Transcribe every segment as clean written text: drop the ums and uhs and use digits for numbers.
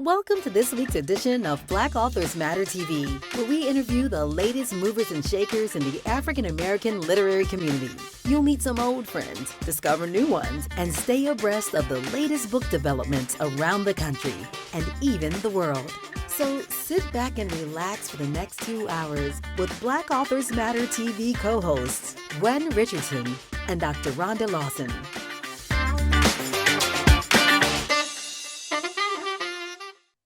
Welcome to this week's edition of Black Authors Matter TV, where we interview the latest movers and shakers in the African American literary community. You'll meet some old friends, discover new ones, and stay abreast of the latest book developments around the country and even the world. So sit back and relax for the next 2 hours with Black Authors Matter TV co-hosts Gwen Richardson and Dr. Rhonda Lawson.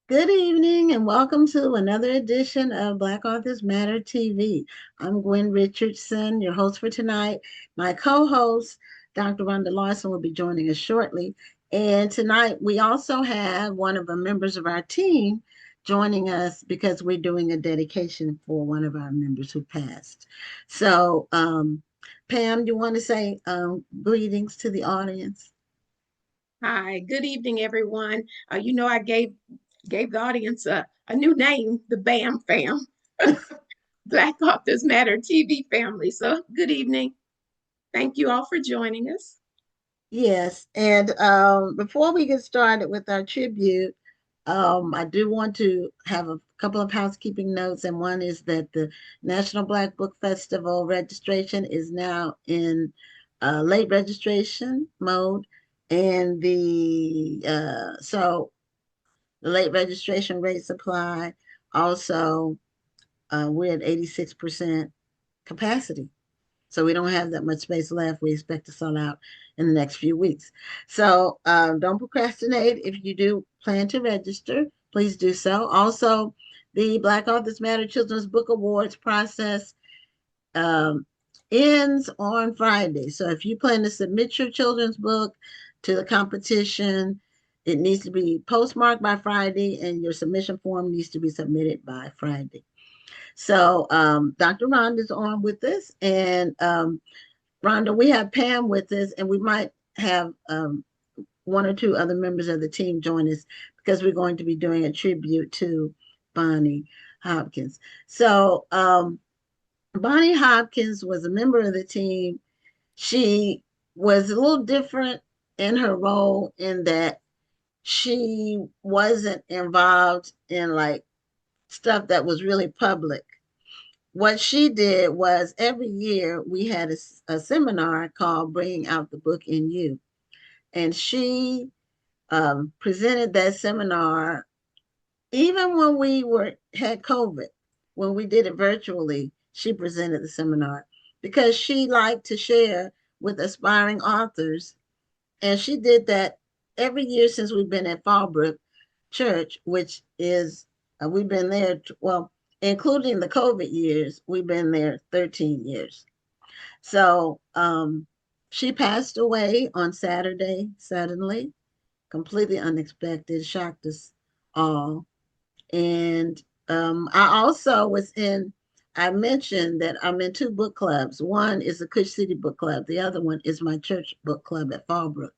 Good evening and welcome to another edition of Black Authors Matter TV. I'm Gwen Richardson, your host for tonight. My co-host, Dr. Rhonda Lawson, will be joining us shortly. And tonight we also have one of the members of our team joining us because we're doing a dedication for one of our members who passed. So, Pam, you want to say greetings to the audience? Hi, good evening, everyone. I gave the audience a new name, the BAM fam, Black Authors Matter TV family. So good evening. Thank you all for joining us. Yes, and before we get started with our tribute, I do want to have a couple of housekeeping notes, and one is that the National Black Book Festival registration is now in late registration mode, and so the late registration rates apply. Also, we're at 86% capacity. So we don't have that much space left. We expect to sell out in the next few weeks. So don't procrastinate. If you do plan to register, please do so. Also, the Black Authors Matter Children's Book Awards process ends on Friday. So if you plan to submit your children's book to the competition, it needs to be postmarked by Friday, and your submission form needs to be submitted by Friday. So Dr. Rhonda is on with us, and Rhonda, we have Pam with us, and we might have one or two other members of the team join us because we're going to be doing a tribute to Bonnie Hopkins. So Bonnie Hopkins was a member of the team. She was a little different in her role in that she wasn't involved in like stuff that was really public. What she did was every year we had a seminar called Bringing Out the Book in You. And she presented that seminar even when we had COVID, when we did it virtually, she presented the seminar because she liked to share with aspiring authors. And she did that every year since we've been at Fallbrook Church, which is, we've been there, well, including the COVID years, we've been there 13 years. So she passed away on Saturday, suddenly, completely unexpected, shocked us all. And I also I mentioned that I'm in two book clubs. One is the Cush City Book Club. The other one is my church book club at Fallbrook.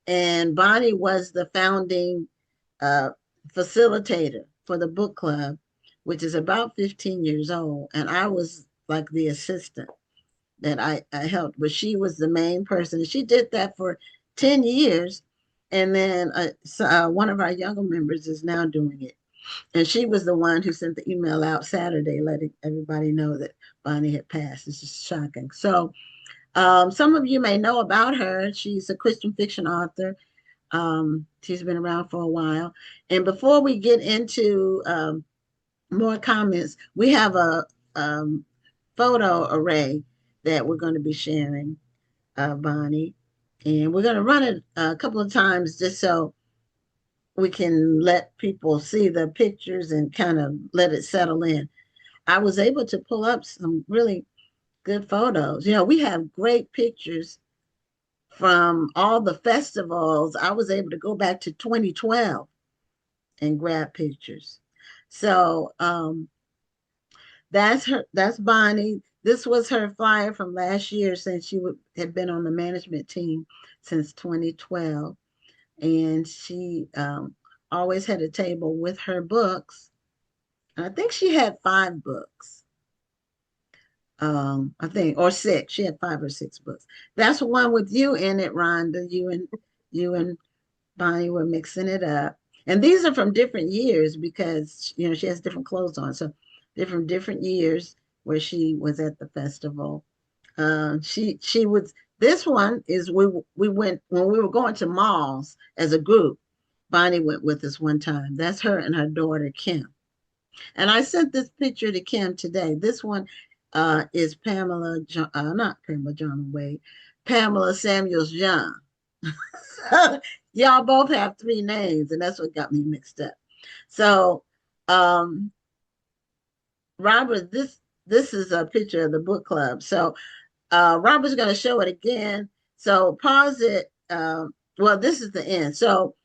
And Bonnie was the founding facilitator for the book club, which is about 15 years old. And I was like the assistant that I helped, but she was the main person. She did that for 10 years. And then one of our younger members is now doing it. And she was the one who sent the email out Saturday, letting everybody know that Bonnie had passed. It's just shocking. So some of you may know about her. She's a Christian fiction author. She's been around for a while. And before we get into more comments, we have a photo array that we're going to be sharing of Bonnie. And we're going to run it a couple of times just so we can let people see the pictures and kind of let it settle in. I was able to pull up some really good photos. You know, we have great pictures from all the festivals. I was able to go back to 2012 and grab pictures. So that's Bonnie. This was her flyer from last year since she had been on the management team since 2012. And she always had a table with her books. And I think she had 5 books. I think, or 6. She had 5 or 6 books. That's one with you in it, Rhonda. You and Bonnie were mixing it up. And these are from different years because she has different clothes on. So different years where she was at the festival. She was this one is we went when we were going to malls as a group. Bonnie went with us one time. That's her and her daughter Kim. And I sent this picture to Kim today. This one is not Pamela John Wade, Pamela Samuels John. Y'all both have three names, and that's what got me mixed up. So, Robert, this is a picture of the book club. So, Robert's going to show it again. So, pause it. Well, this is the end. So,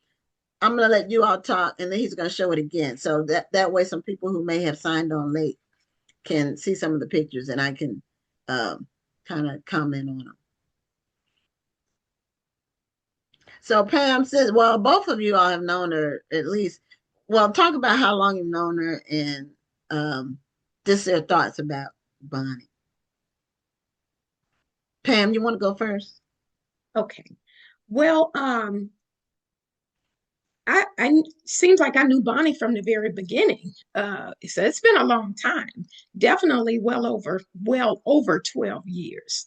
I'm going to let you all talk, and then he's going to show it again. So that way, some people who may have signed on late can see some of the pictures, and I can kind of comment on them. So Pam says, well, both of you all have known her at least. Well, talk about how long you've known her and just their thoughts about Bonnie. Pam, you want to go first? Okay. Well, I seems like I knew Bonnie from the very beginning. So it's been a long time, definitely well over 12 years.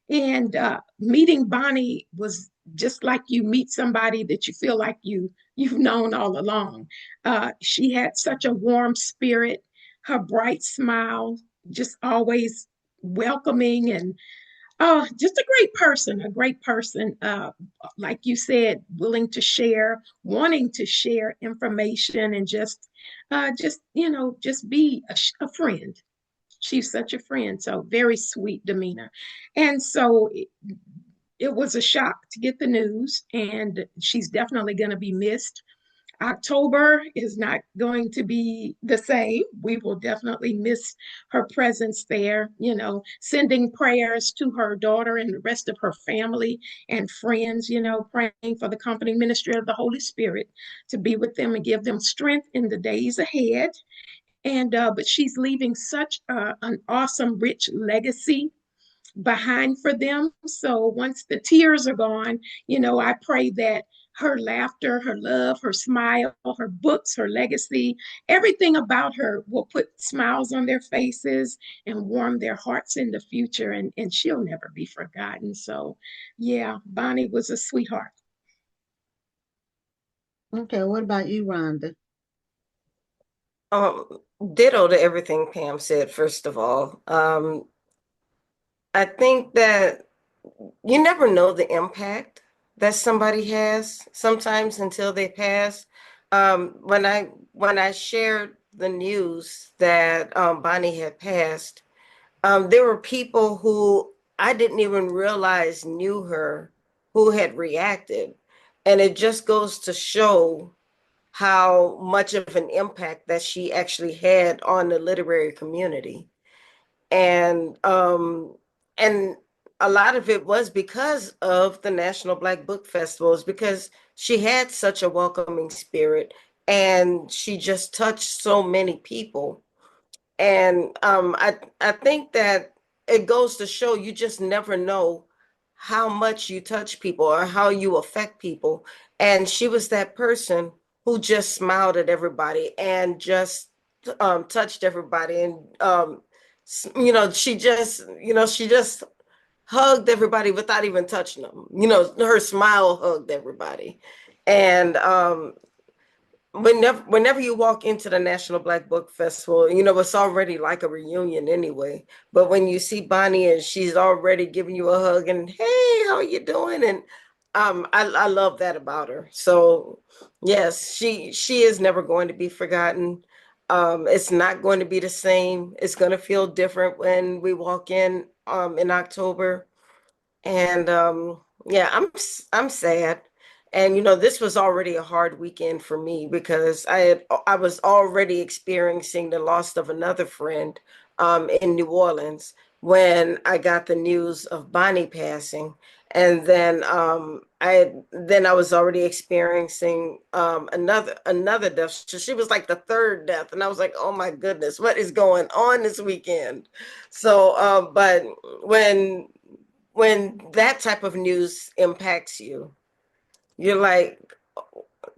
And meeting Bonnie was just like you meet somebody that you feel like you've known all along. She had such a warm spirit, her bright smile, just always welcoming and oh, just a great person. Like you said, willing to share, wanting to share information, and just be a friend. She's such a friend, so very sweet demeanor. And so it was a shock to get the news, and she's definitely going to be missed. October is not going to be the same. We will definitely miss her presence there, sending prayers to her daughter and the rest of her family and friends, praying for the company ministry of the Holy Spirit to be with them and give them strength in the days ahead. And but she's leaving such an awesome, rich legacy behind for them. So once the tears are gone, I pray that her laughter, her love, her smile, her books, her legacy, everything about her will put smiles on their faces and warm their hearts in the future. And she'll never be forgotten. So, yeah, Bonnie was a sweetheart. Okay, what about you, Rhonda? Um, Ditto to everything Pam said, first of all. I think that you never know the impact that somebody has sometimes until they pass. When I shared the news that Bonnie had passed, there were people who I didn't even realize knew her who had reacted. And it just goes to show how much of an impact that she actually had on the literary community. And a lot of it was because of the National Black Book Festivals, because she had such a welcoming spirit and she just touched so many people. And I think that it goes to show you just never know how much you touch people or how you affect people. And she was that person who just smiled at everybody and just touched everybody. And she just hugged everybody without even touching them. Her smile hugged everybody. And whenever you walk into the National Black Book Festival, it's already like a reunion anyway. But when you see Bonnie and she's already giving you a hug and, hey, how are you doing? And I love that about her. So yes, she is never going to be forgotten. It's not going to be the same. It's going to feel different when we walk in October. And yeah, I'm sad. And this was already a hard weekend for me because I was already experiencing the loss of another friend in New Orleans when I got the news of Bonnie passing. And then I was already experiencing another death. So she was like the third death, and I was like, oh my goodness, what is going on this weekend? So but when that type of news impacts you, you're like,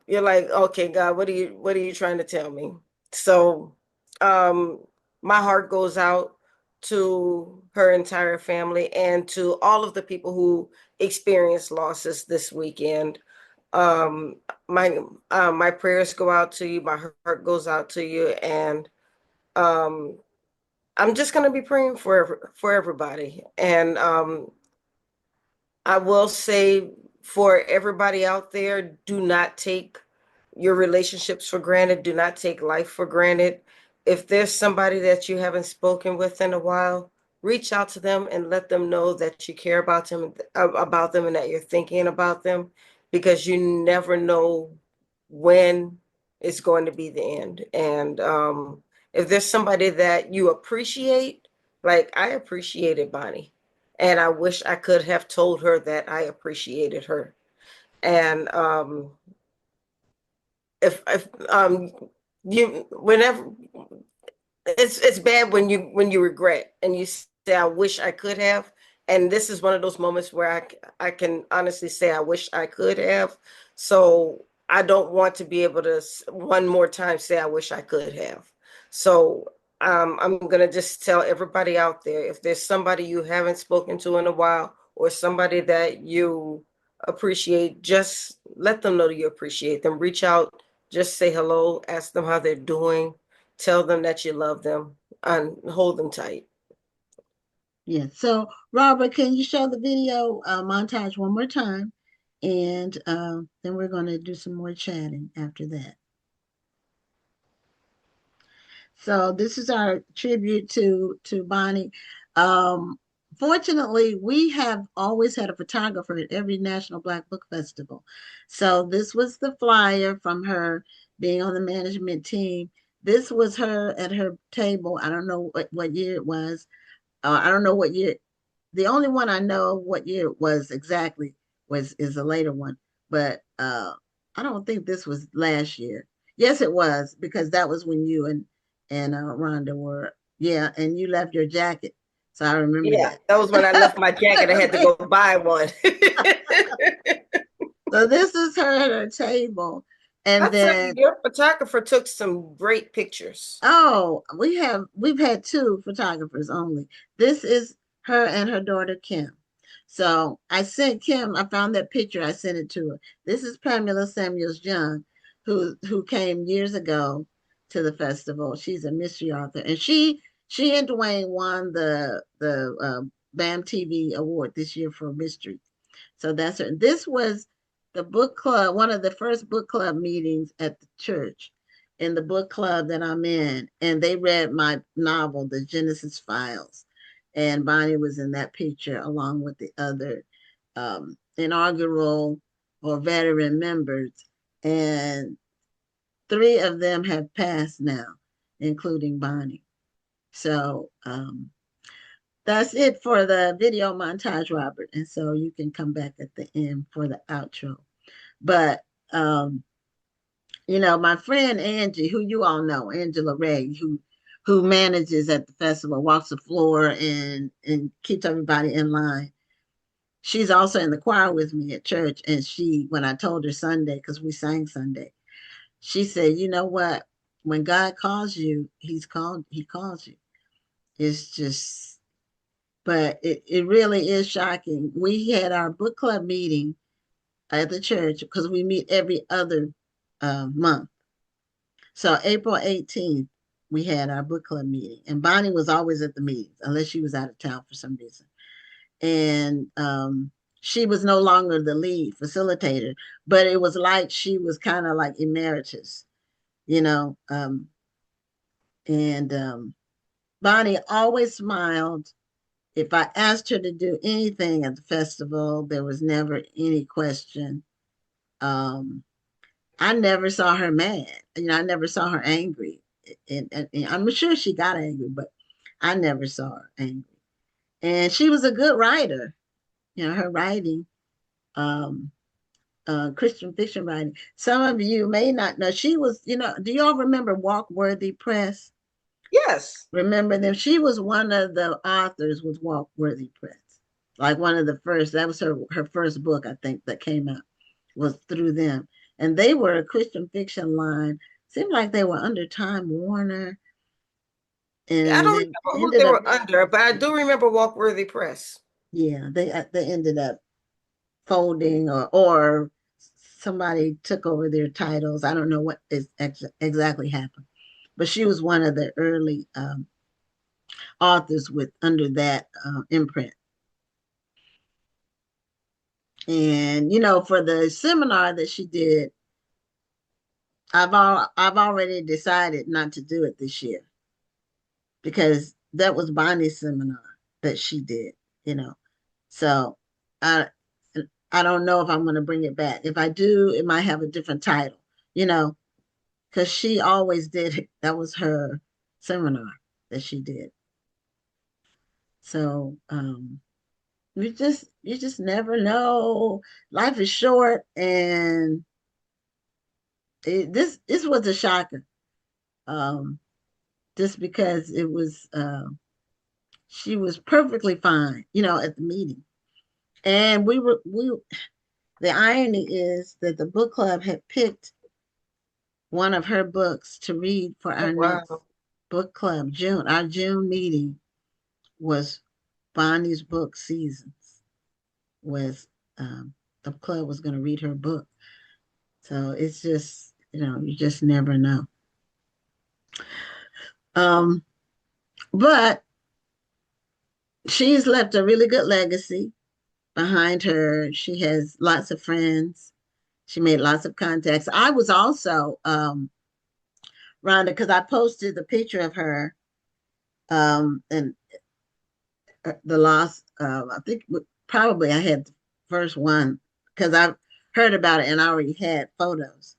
you're like, okay, God, what are you trying to tell me? So my heart goes out to her entire family and to all of the people who experienced losses this weekend. Um, my prayers go out to you, my heart goes out to you, and um I'm just gonna be praying for everybody. And I will say for everybody out there, do not take your relationships for granted. Do not take life for granted. If there's somebody that you haven't spoken with in a while, reach out to them and let them know that you care about them and that you're thinking about them, because you never know when it's going to be the end. And if there's somebody that you appreciate, like I appreciated Bonnie. And I wish I could have told her that I appreciated her. And if you whenever it's bad when you regret and you say I wish I could have, and this is one of those moments where I can honestly say I wish I could have. So I don't want to be able to one more time say I wish I could have. So I'm gonna just tell everybody out there, if there's somebody you haven't spoken to in a while or somebody that you appreciate, just let them know that you appreciate them. Reach out, just say hello, ask them how they're doing, tell them that you love them, and hold them tight. Yeah. So, Robert, can you show the video montage one more time? And then we're going to do some more chatting after that. So this is our tribute to Bonnie. Um, Fortunately, we have always had a photographer at every National Black Book Festival. So this was the flyer from her being on the management team. This was her at her table. I don't know what year it was. I don't know what year. The only one I know what year it was exactly is a later one, but I don't think this was last year. Yes, it was, because that was when you and Rhonda were, yeah, and you left your jacket, so I remember Yeah, that. that was when I left my jacket. I had to go buy one. So this is her at her table, I and tell you, then your photographer took some great pictures. oh, we've had two photographers only. This is her and her daughter Kim. So I sent Kim, I found that picture, I sent it to her. This is Pamela Samuels Young, who came years ago to the festival. She's a mystery author. And she and Dwayne won the BAM TV award this year for mystery. So that's her. This was the book club, one of the first book club meetings at the church, in the book club that I'm in. And they read my novel, The Genesis Files. And Bonnie was in that picture along with the other inaugural or veteran members. And three of them have passed now, including Bonnie. So that's it for the video montage, Robert. And so you can come back at the end for the outro. But my friend Angie, who you all know, Angela Ray, who manages at the festival, walks the floor and keeps everybody in line. She's also in the choir with me at church. And when I told her Sunday, because we sang Sunday, she said, you know what? When God calls you, he calls you. It's just, but it really is shocking. We had our book club meeting at the church because we meet every other month. So April 18th, we had our book club meeting, and Bonnie was always at the meetings unless she was out of town for some reason. And she was no longer the lead facilitator, but it was like she was kind of like emeritus, you know. And Bonnie always smiled. If I asked her to do anything at the festival, there was never any question. Um, I never saw her mad. I never saw her angry. And I'm sure she got angry, but I never saw her angry. And she was a good writer. Her writing, um, Christian fiction writing. Some of you may not know. She was, do you all remember Walkworthy Press? Yes. Remember them? She was one of the authors with Walkworthy Press. Like one of the first. That was her first book, I think, that came out was through them. and they were a Christian fiction line. Seemed like they were under Time Warner, I and don't they remember who they ended up, were under, but I do remember Walkworthy Press. yeah, they ended up folding, or somebody took over their titles. I don't know what is exactly happened, but she was one of the early authors with under that imprint. And for the seminar that she did, I've already decided not to do it this year because that was Bonnie's seminar that she did. You know, so I I don't know if I'm going to bring it back. If I do, it might have a different title. You know, because she always did it. That was her seminar that she did. So you just never know. Life is short, and this was a shocker. Um, just because it was she was perfectly fine, at the meeting, and we. The irony is that the book club had picked one of her books to read for Oh, our next wow. book club. Our June meeting was Bonnie's book Seasons. Was the club was going to read her book. So it's just you just never know. Um, but she's left a really good legacy behind her. She has lots of friends. She made lots of contacts. I was also Rhonda, because I posted the picture of her and the loss. I think probably I had the first one because I heard about it and I already had photos.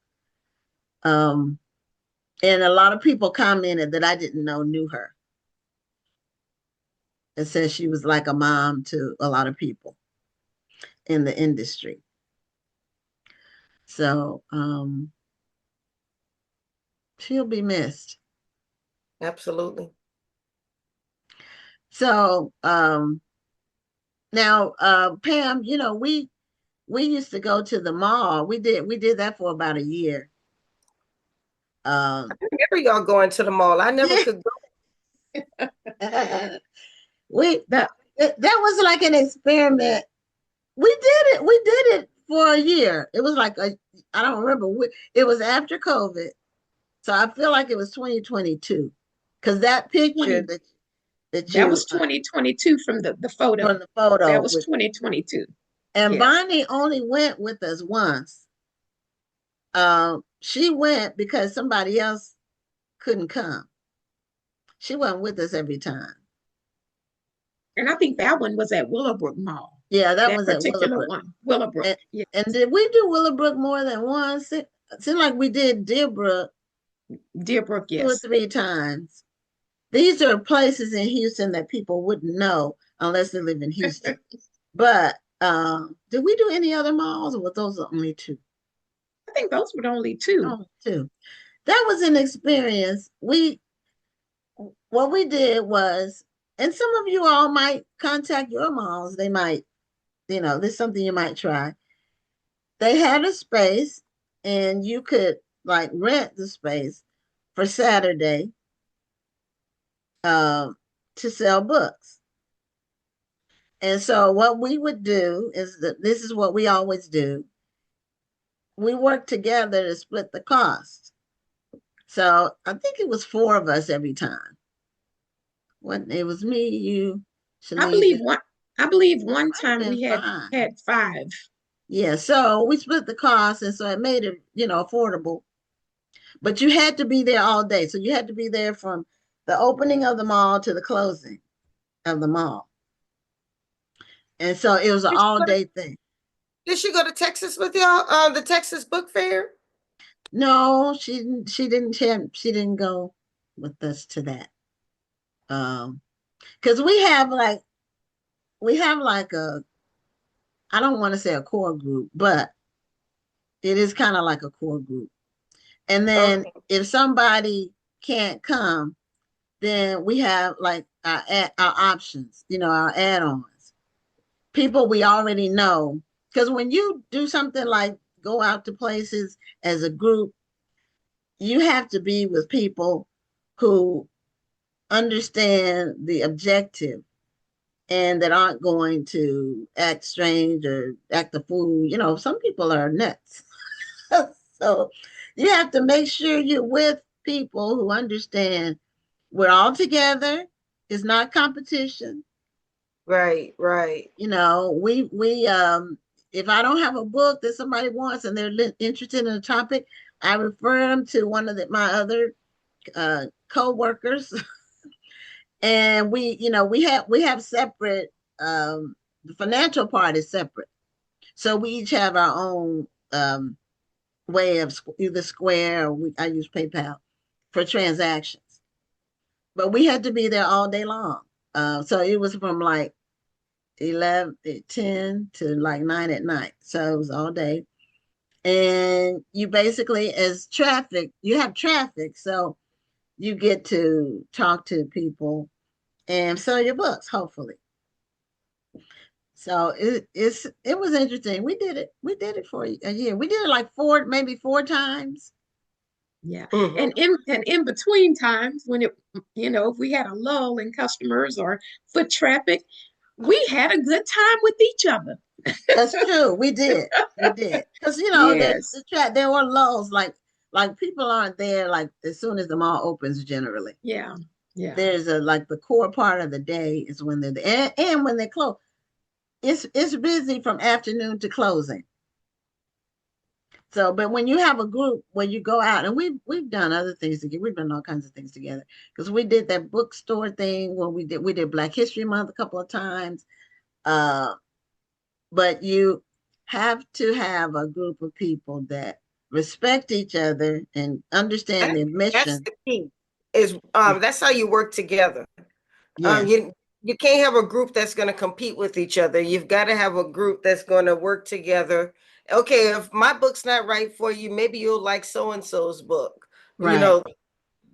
Um, and a lot of people commented that I didn't know knew her. It says she was like a mom to a lot of people in the industry. So she'll be missed. Absolutely. So now Pam, we used to go to the mall. We did that for about a year. I remember y'all going to the mall. I never Yeah. could go. we That that was like an experiment. We did it for a year. It was like I don't remember. It was after COVID, so I feel like it was 2022 because that picture 20 that that you was 2022 from the photo. from the photo That was with, 2022. and Yes. Bonnie only went with us once. She went because somebody else couldn't come. She wasn't with us every time. And I think that one was at Willowbrook Mall. Yeah, that That was at particular Willowbrook. one. Willowbrook. And, Yes. and did we do Willowbrook more than once? It seemed like we did Deerbrook Deerbrook, 2 or yes. 3 times. These are places in Houston that people wouldn't know unless they live in Houston. But did we do any other malls, or were those the only two? I think those were the only two. Only two. That was an experience. What we did was, and some of you all might contact your malls. They might, this is something you might try. They had a space, and you could like rent the space for Saturday to sell books. And so what we would do is that this is what we always do. We work together to split the cost. So I think it was 4 of us every time. When it was me, you, I believe Shalita, one I believe one might have time been we had 5. had 5. Yeah, so we split the cost, and so it made it, affordable. But you had to be there all day. So you had to be there from the opening of the mall to the closing of the mall. And so it was an Did she all go to, day thing. did she go to Texas with y'all? The Texas Book Fair? No, she didn't go with us to that. Because we have like a, I don't want to say a core group, but it is kind of like a core group. And then Okay. if somebody can't come, then we have like our options, our add-ons. People we already know. Because when you do something like go out to places as a group, you have to be with people who understand the objective and that aren't going to act strange or act a fool. You know, some people are nuts. So you have to make sure you're with people who understand we're all together. It's not competition. Right, right. You know, if I don't have a book that somebody wants and they're interested in a topic, I refer them to one of my other co-workers. And we have separate, the financial part is separate. So we each have our own way of either Square or I use PayPal for transactions. But we had to be there all day long. So it was from like 10 to like 9 at night. So it was all day. And you basically, you have traffic. So you get to talk to people and sell your books, hopefully. So it was interesting. We did it. We did it for a year. We did it like maybe four times. Yeah. Mhm. And in between times when if we had a lull in customers or foot traffic, we had a good time with each other. That's true. We did. We did. Because Yes. there were lulls, like people aren't there like as soon as the mall opens generally. Yeah. Yeah. There's like the core part of the day is when they're there, and when they close. It's busy from afternoon to closing. So, but when you have a group where you go out, and we've done other things together, we've done all kinds of things together because we did that bookstore thing where we did Black History Month a couple of times. Uh, but you have to have a group of people that respect each other and understand That, their that's mission. the key. Is That's how you work together. Yeah, You can't have a group that's going to compete with each other. You've got to have a group that's going to work together. Okay, if my book's not right for you, maybe you'll like so and so's book. You right. know,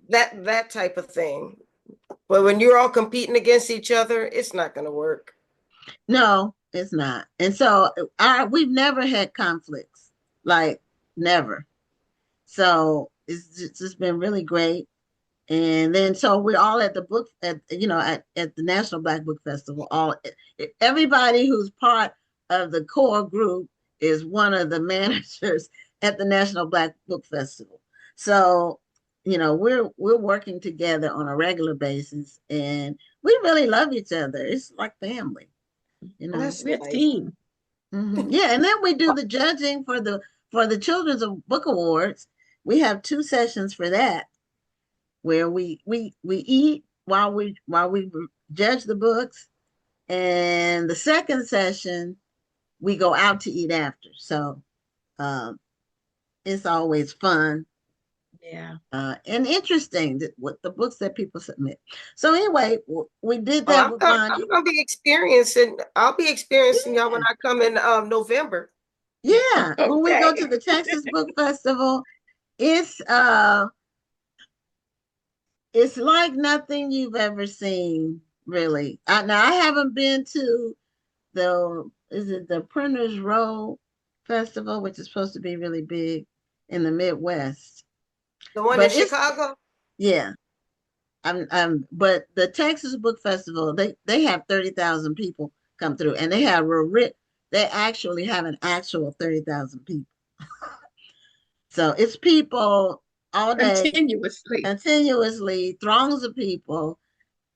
that type of thing. But when you're all competing against each other, it's not going to work. No, it's not. And so we've never had conflicts, like never. So it's just been really great. And then so we're all at the book at the National Black Book Festival. Everybody who's part of the core group is one of the managers at the National Black Book Festival. So we're working together on a regular basis, and we really love each other. It's like family, you know. That's We're a nice. team. Yeah, and then we do the judging for the Children's Book Awards. We have two sessions for that where we eat while we judge the books, and the second session we go out to eat after. So um, it's always fun Yeah. and interesting what the books that people submit. So anyway, we did Well, that with Bonnie. I'm gonna be experiencing. I'll be experiencing y'all when Yeah, I come in November. yeah. When we go Okay. to the Texas Book Festival, it's uh it's like nothing you've ever seen, really. Now I haven't been to the Printers Row Festival, which is supposed to be really big in the Midwest. The one in But it's Chicago. yeah. But the Texas Book Festival, they have 30,000 people come through, and they actually have an actual 30,000 people. So it's people all day, Continuously. continuously, throngs of people,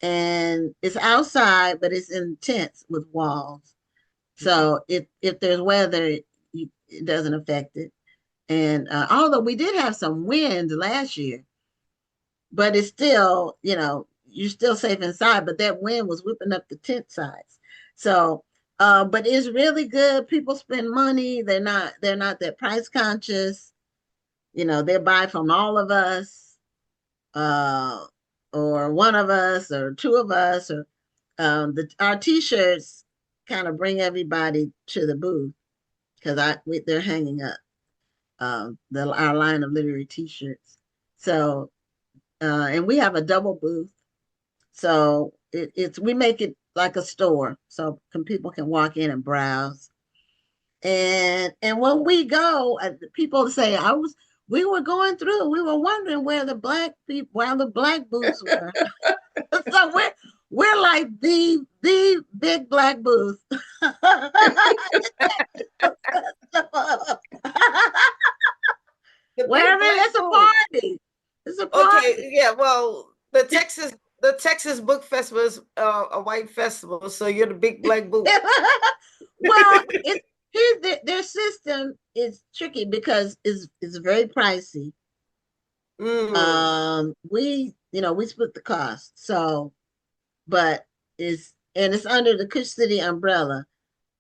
and it's outside, but it's in tents with walls. So if there's weather, it doesn't affect it. And although we did have some wind last year, but it's still, you're still safe inside. But that wind was whipping up the tent sides. So, but it's really good. People spend money. They're not that price conscious. They buy from all of us, uh, or one of us, or two of us, or our T-shirts kind of bring everybody to the booth because they're hanging up our line of literary T-shirts. So and we have a double booth, so we make it like a store, so people can walk in and browse. And when we go, people say, we were going through, we were wondering where the black people, where the black booths were. So we're like the big black booth. Wherever it's a party. It's a party. Okay, yeah, well, the Texas Book Festival is a white festival, so you're the big black booth. Well, their system is tricky because it's very pricey. We split the cost, so but it's under the Kush City umbrella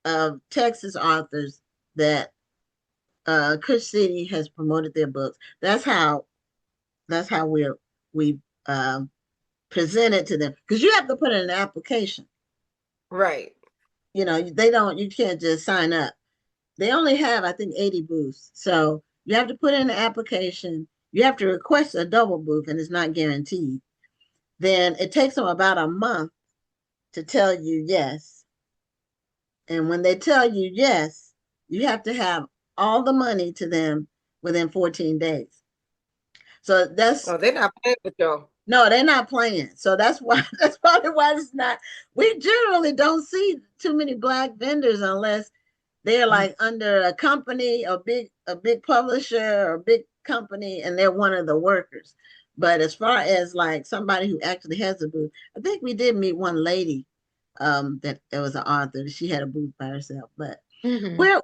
of Texas authors that Kush City has promoted their books. That's how we present it to them, because you have to put in an application. Right. You can't just sign up. They only have, I think, 80 booths. So you have to put in an application. You have to request a double booth, and it's not guaranteed. Then it takes them about a month to tell you yes. And when they tell you yes, you have to have all the money to them within 14 days. So that's... Oh, they're not playing with y'all. No, they're not playing. So that's probably why it's not... We generally don't see too many black vendors unless they're like under a company, a big publisher or a big company, and they're one of the workers. But as far as like somebody who actually has a booth, I think we did meet one lady that was an author. She had a booth by herself. But we're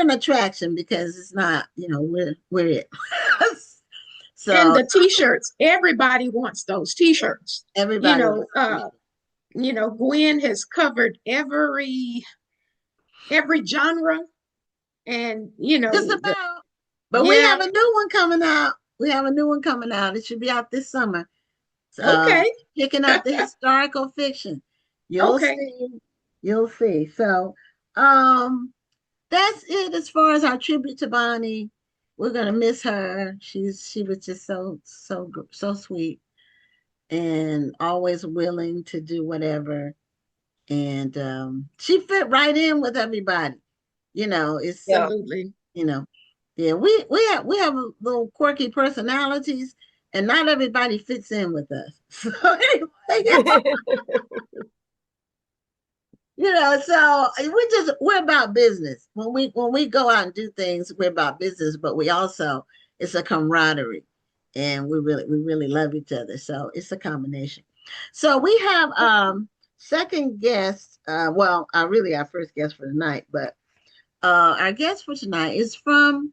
an attraction because it's not, we're it. So, and the t-shirts, everybody wants those t-shirts. Everybody, Gwen has covered every genre, and just about. But we have a new one coming out. It should be out this summer. Okay. Picking up the historical fiction. You'll see. So that's it as far as our tribute to Bonnie. We're gonna miss her. She was just so sweet and always willing to do whatever. And she fit right in with everybody. It's absolutely. Yeah, we have a little quirky personalities, and not everybody fits in with us. So anyway, so we're about business. When we go out and do things, we're about business, but it's a camaraderie, and we really love each other. So it's a combination. So we have second guest, our first guest for tonight, but our guest for tonight is from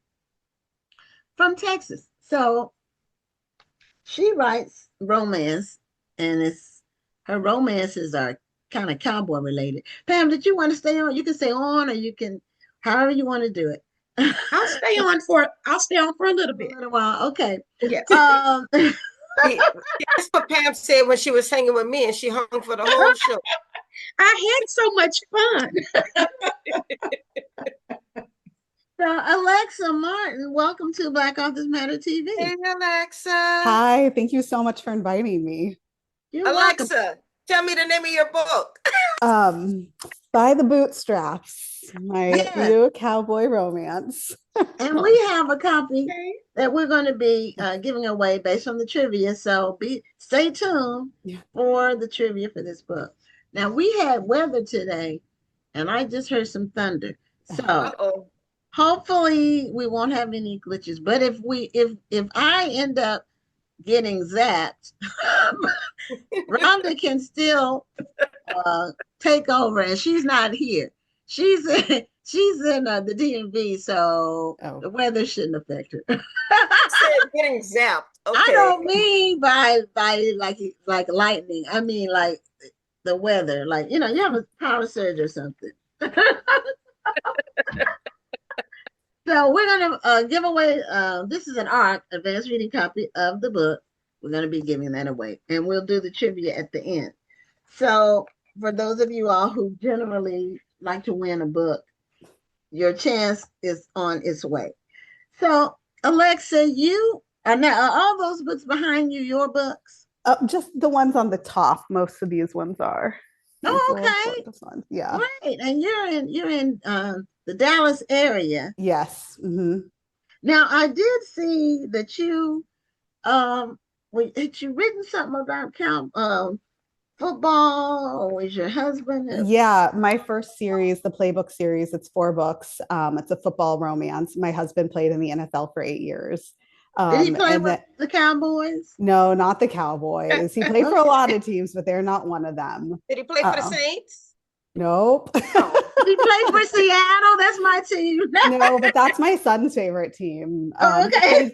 Texas. So she writes romance, and her romances are kind of cowboy related. Pam, did you want to stay on? You can stay on, or you can, however you want to do it. I'll stay on for a little bit. A little while, okay. Yes. That's what Pam said when she was hanging with me, and she hung for the whole show. I had so much fun. So Alexa Martin, welcome to Black Authors Matter TV. Hey, Alexa. Hi, thank you so much for inviting me. You're Alexa, welcome. tell me the name of your book. By the Bootstraps, my new cowboy romance. And we have a copy that we're going to be giving away based on the trivia. So stay tuned for the trivia for this book. Now, we had weather today, and I just heard some thunder. So hopefully we won't have any glitches. But if I end up getting zapped, Rhonda can still take over, and she's not here. She's in the DMV, so the weather shouldn't affect her. Said getting zapped. Okay. I don't mean by like lightning. I mean like the weather, like you have a power surge or something. So we're gonna give away. This is an ARC advanced reading copy of the book. We're gonna be giving that away, and we'll do the trivia at the end. So for those of you all who generally like to win a book, your chance is on its way. So Alexa, are all those books behind you your books? Just the ones on the top. Most of these ones are. Oh, okay. This one. Yeah. Great. And you're in the Dallas area. Yes. Now, I did see that you had you written something about football, or was your husband? Yeah, my first series, the Playbook series, it's 4 books. It's a football romance. My husband played in the NFL for 8 years. Did he play And with that, the Cowboys? no, not the Cowboys. He played for a lot of teams, but they're not one of them. Did he play for the Saints? Nope. Oh. Did he play for Seattle? That's my team. No, but that's my son's favorite team. Okay.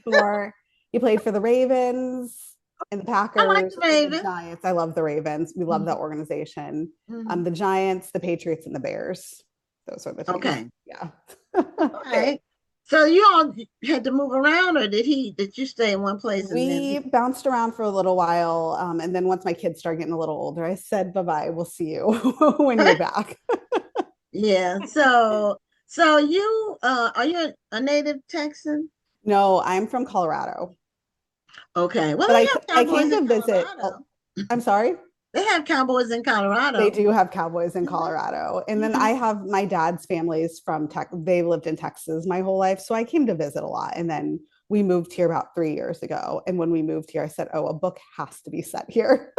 He played for the Ravens and the Packers. I like the and Ravens. the Giants. I love the Ravens. We love that organization. Mhm. The Giants, the Patriots, and the Bears. Those are the teams. Okay. Yeah. Okay. So you all had to move around, or did you stay in one place? We bounced around for a little while, and then once my kids started getting a little older, I said, "Bye-bye. We'll see you when you're back." Yeah. So you are you a native Texan? No, I'm from Colorado. Okay. Well, But they have I Cowboys came to in visit. Colorado. I'm sorry? They have Cowboys in Colorado. They do have Cowboys in Colorado. And then I have my dad's family's from they lived in Texas my whole life. So I came to visit a lot. And then we moved here about 3 years ago. And when we moved here, I said, oh, a book has to be set here.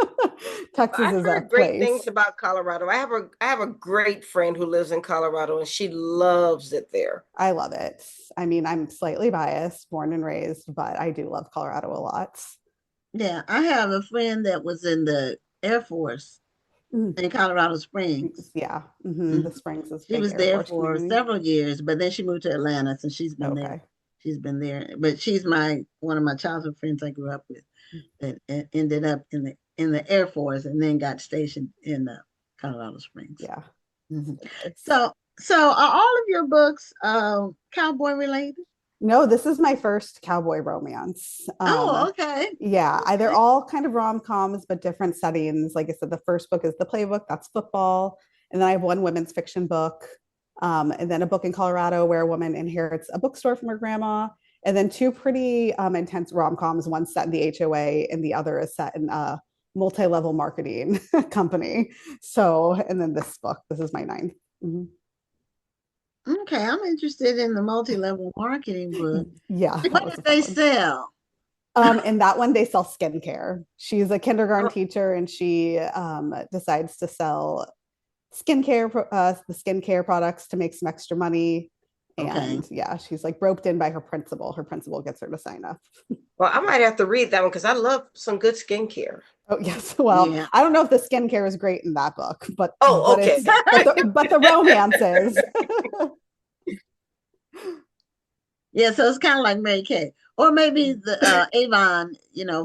Texas I've is a heard great place. things about Colorado. I have a great friend who lives in Colorado, and she loves it there. I love it. I mean, I'm slightly biased, born and raised, but I do love Colorado a lot. Yeah, I have a friend that was in the Air Force in Colorado Springs. Yeah, the Springs is She big was Air there Force for community. several years, but then she moved to Atlanta, so she's been there. She's been there, but she's one of my childhood friends I grew up with that ended up in the Air Force and then got stationed in Colorado Springs. Yeah. So are all of your books cowboy related? No, this is my first cowboy romance. Oh, okay. Yeah, they're all kind of rom-coms, but different settings. Like I said, the first book is The Playbook, that's football. And then I have one women's fiction book, and then a book in Colorado where a woman inherits a bookstore from her grandma. And then 2 pretty intense rom-coms, one set in the HOA and the other is set in a multi-level marketing company. So, and then this is my 9th. Okay, I'm interested in the multi-level marketing book. Yeah. What do they sell? In that one, they sell skincare. She's a kindergarten teacher, and she decides to sell the skincare products to make some extra money. And yeah, she's like roped in by her principal. Her principal gets her to sign up. Well, I might have to read that one because I love some good skincare. Oh yes. Well, yeah. I don't know if the skincare is great in that book, but okay. but the romance is. Yeah, so it's kind of like Mary Kay, or maybe the Avon.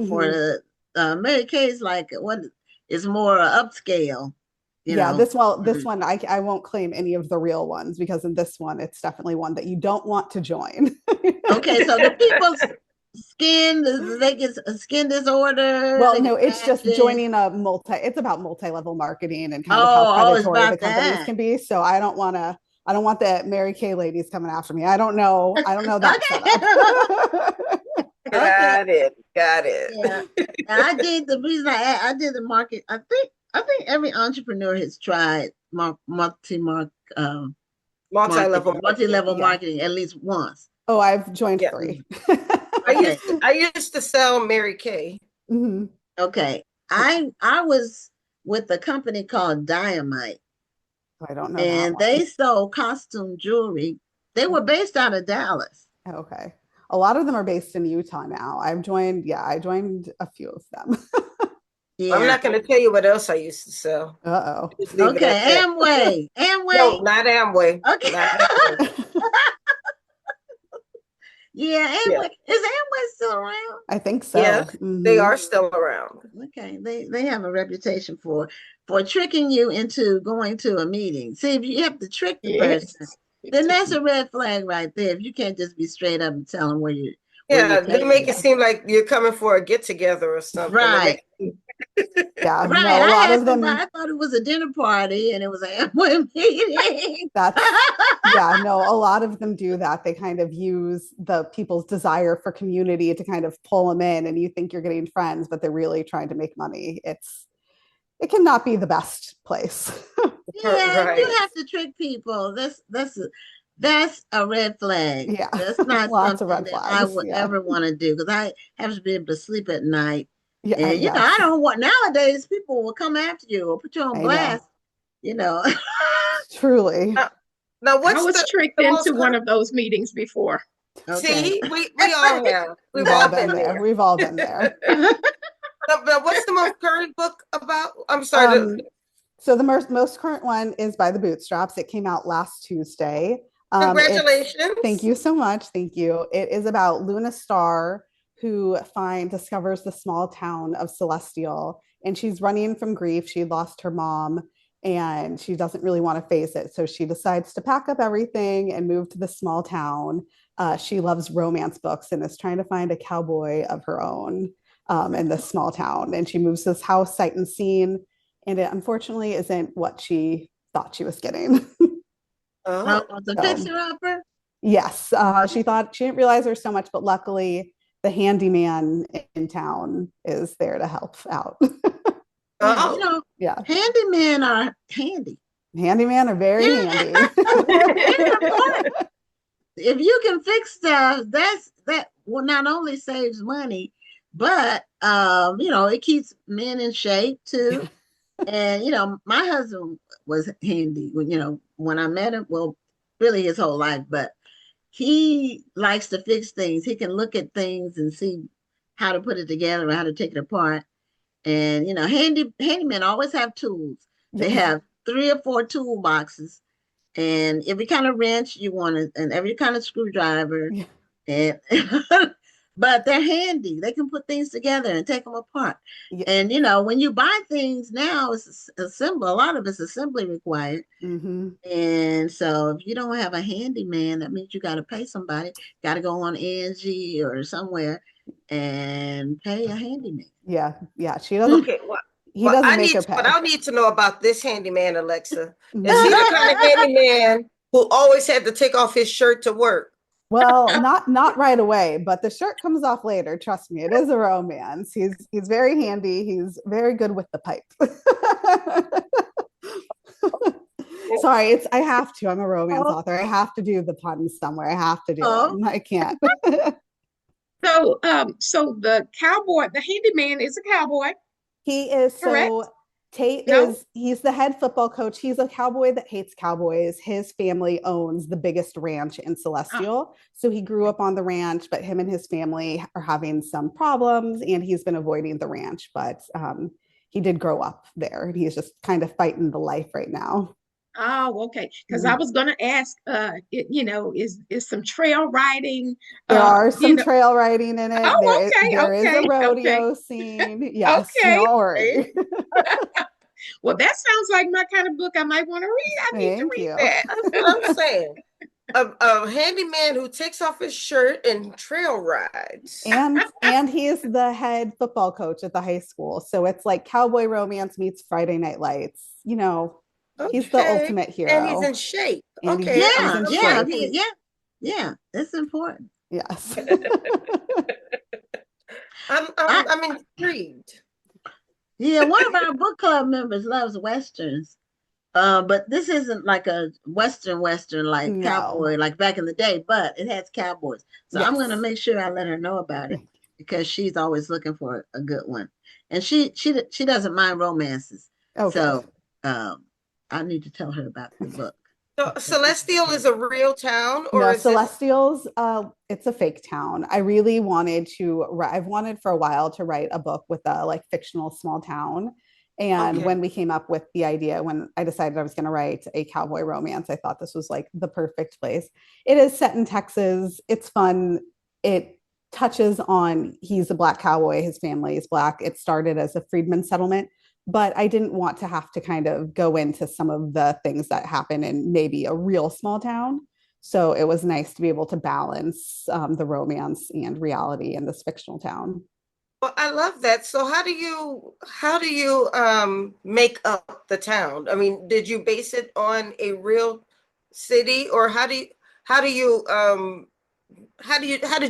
For the Mary Kay is like what is more upscale. This one I won't claim any of the real ones because in this one it's definitely one that you don't want to join. Okay, so the people's skin, they get a skin disorder. Well, no, it's just joining it's about multi-level marketing and kind of how predatory the companies can be. So I don't want the Mary Kay ladies coming after me. I don't know that setup. Got it. Yeah. And I did the reason I did the market. I think every entrepreneur has tried multi-level marketing at least once. Oh, I've joined 3. I used to sell Mary Kay. Okay. I was with a company called Dynamite. I don't know. And they sold costume jewelry. They were based out of Dallas. Okay. A lot of them are based in Utah now. I joined a few of them. Yeah. I'm not going to tell you what else I used to sell. Uh-oh. Okay, Amway. No, not Amway. Okay. Not Amway. Yeah, Amway. Is Amway still around? I think so. Yes, they are still around. Okay, they have a reputation for tricking you into going to a meeting. See, if you have to trick the person, then that's a red flag right there. If you can't just be straight up and tell them where you. Yeah, they make it seem like you're coming for a get together or something. Right. Yeah, right. No, a lot of them. I thought it was a dinner party and it was an Amway meeting. A lot of them do that. They kind of use the people's desire for community to kind of pull them in, and you think you're getting friends, but they're really trying to make money. It cannot be the best place. Yeah, right. You have to trick people. That's a red flag. Yeah, That's not lots of something red that I flags. would Yeah, ever want to do because I have to be able to sleep at night. yeah, And yes, I don't want nowadays people will come after you or put you on I know. blast. You know. Truly, Now, now I what's was tricked the most into one of those meetings before. Okay. see, we all have. We've we've all all been been there. there. We've all been there. Now, what's the most current book about? I'm sorry. Um, so the most current one is by the Bootstraps. It came out last Tuesday. It's Thank Congratulations. you so much. Thank you. It is about Luna Star, who discovers the small town of Celestial, and she's running from grief. She lost her mom, and she doesn't really want to face it. So she decides to pack up everything and move to the small town. She loves romance books and is trying to find a cowboy of her own in this small town. And she moves to this house, sight unseen, and it unfortunately isn't what she thought she was getting. Oh, Oh, the So, fixer upper. yes, she thought she didn't realize there was so much, but luckily the handyman in town is there to help out. Yeah, oh. Yeah, handymen are handy. handyman are very handy. They're important. If you can fix stuff, that will not only saves money, but it keeps men in shape too. And my husband was handy when I met him. Well, really his whole life, but he likes to fix things. He can look at things and see how to put it together or how to take it apart. And handymen always have tools. They Yeah, have 3 or 4 toolboxes, and every kind of wrench you want it, and every kind of screwdriver, yeah, and but they're handy. They can put things together and take them apart. yeah. And when you buy things now, it's assemble. A lot of it's assembly required. Mm-hmm. And so if you don't have a handyman, that means you got to pay somebody. Got to go on Angie or somewhere and pay a handyman. Yeah, yeah. She doesn't. Okay. He doesn't make her But pay. I need to know about this handyman, Alexa. Is he Mhm. the kind of handyman who always had to take off his shirt to work? Well, not right away, but the shirt comes off later. Trust me, it is a romance. He's very handy. He's very good with the pipe. Sorry, I have to. I'm a romance Oh, author. I have to do the puns somewhere. I have to do oh, them. I can't. So the cowboy, the handyman is a cowboy, He is correct? so Tate No? he's the head football coach. He's a cowboy that hates cowboys. His family owns the biggest ranch in Oh, Celestial. So he grew up on the ranch, but him and his family are having some problems and he's been avoiding the ranch. But he did grow up there and he's just kind of fighting the life right now. oh, okay. Because I Mhm. was gonna ask, is some trail riding, There are you some know, trail riding in it. oh, okay, There is a okay, okay, rodeo scene. Yes, okay. don't Right? worry. Well, that sounds like my kind of book I might want to read. I need to Thank read you. that. That's what I'm saying. A handyman who takes off his shirt and trail rides. And he is the head football coach at the high school. So it's like cowboy romance meets Friday Night Lights. He's the Okay. ultimate And he's in hero. shape. And Okay. I'm he's yeah, in still yeah, shape. looking. yeah. That's important. Yes. I, I'm intrigued. yeah, one of our book club members loves westerns. But this isn't like a western like No. cowboy like back in the day, but it has cowboys. So I'm gonna Yes. make sure I let her know about it because she's always looking for a good one, and she doesn't mind romances. Oh, good. So I need to tell her about the book. So Celestial is a real town, or No, is this Celestials, it's a fake town. I really wanted I've wanted for a while to write a book with a like fictional small town. And okay? when we came up with the idea, when I decided I was going to write a cowboy romance, I thought this was like the perfect place. It is set in Texas. It's fun. It touches on he's a black cowboy, his family is black. It started as a freedman settlement, but I didn't want to have to kind of go into some of the things that happen in maybe a real small town. So it was nice to be able to balance the romance and reality in this fictional town. Well, I love that. So how do you make up the town? I mean, did you base it on a real city, or how did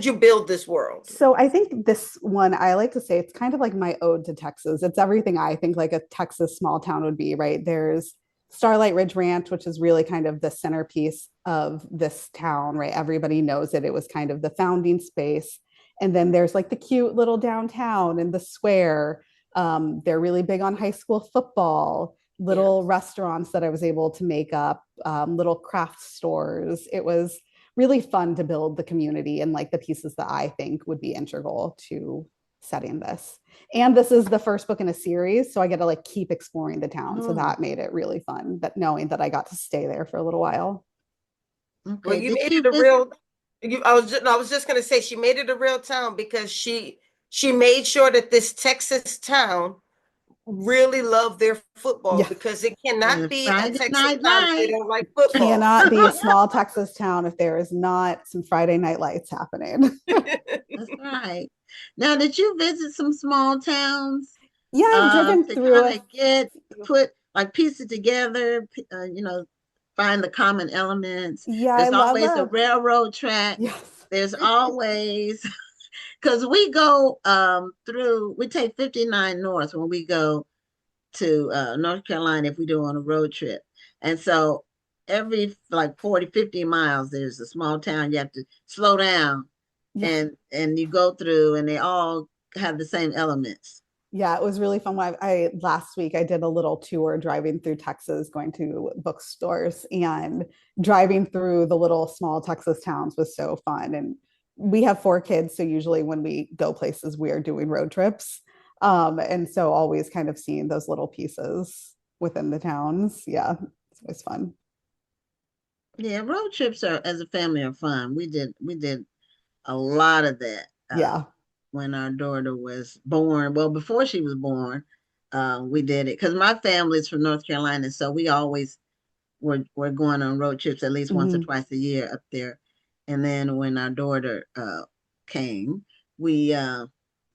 you build this world? So I think this one, I like to say it's kind of like my ode to Texas. It's everything I think like a Texas small town would be, right? There's Starlight Ridge Ranch, which is really kind of the centerpiece of this town, right? Everybody knows it. It was kind of the founding space. And then there's like the cute little downtown and the square. They're really big on high school football, little restaurants that I was able to make up, little craft stores. It was really fun to build the community and like the pieces that I think would be integral to setting this. And this is the first book in a series, so I get to like keep exploring the town. So that made it really fun, that knowing that I got to stay there for a little while. Okay. Well, you made it a real. I was just gonna say she made it a real town because she made sure that this Texas town really loved their football, because it cannot be a Texas town if they don't like football. Cannot be a small Texas town if there is not some Friday night lights happening. That's right. Now, did you visit some small towns? Yeah, I've driven through it. Piece it together, find the common elements. Yeah, there's always a railroad track. Yes. There's always, because we go we take 59 North when we go to North Carolina if we do on a road trip. And so every like 40, 50 miles, there's a small town you have to slow down and you go through, and they all have the same elements. Yeah, it was really fun. Last week I did a little tour driving through Texas, going to bookstores, and driving through the little small Texas towns was so fun. And we have 4 kids, so usually when we go places, we are doing road trips. And so always kind of seeing those little pieces within the towns. Yeah, it's always fun. Yeah, road trips as a family are fun. We did a lot of that. When our daughter was born, well, before she was born, we did it because my family's from North Carolina, so we always were going on road trips at least once or twice a year up there. And then when our daughter came, we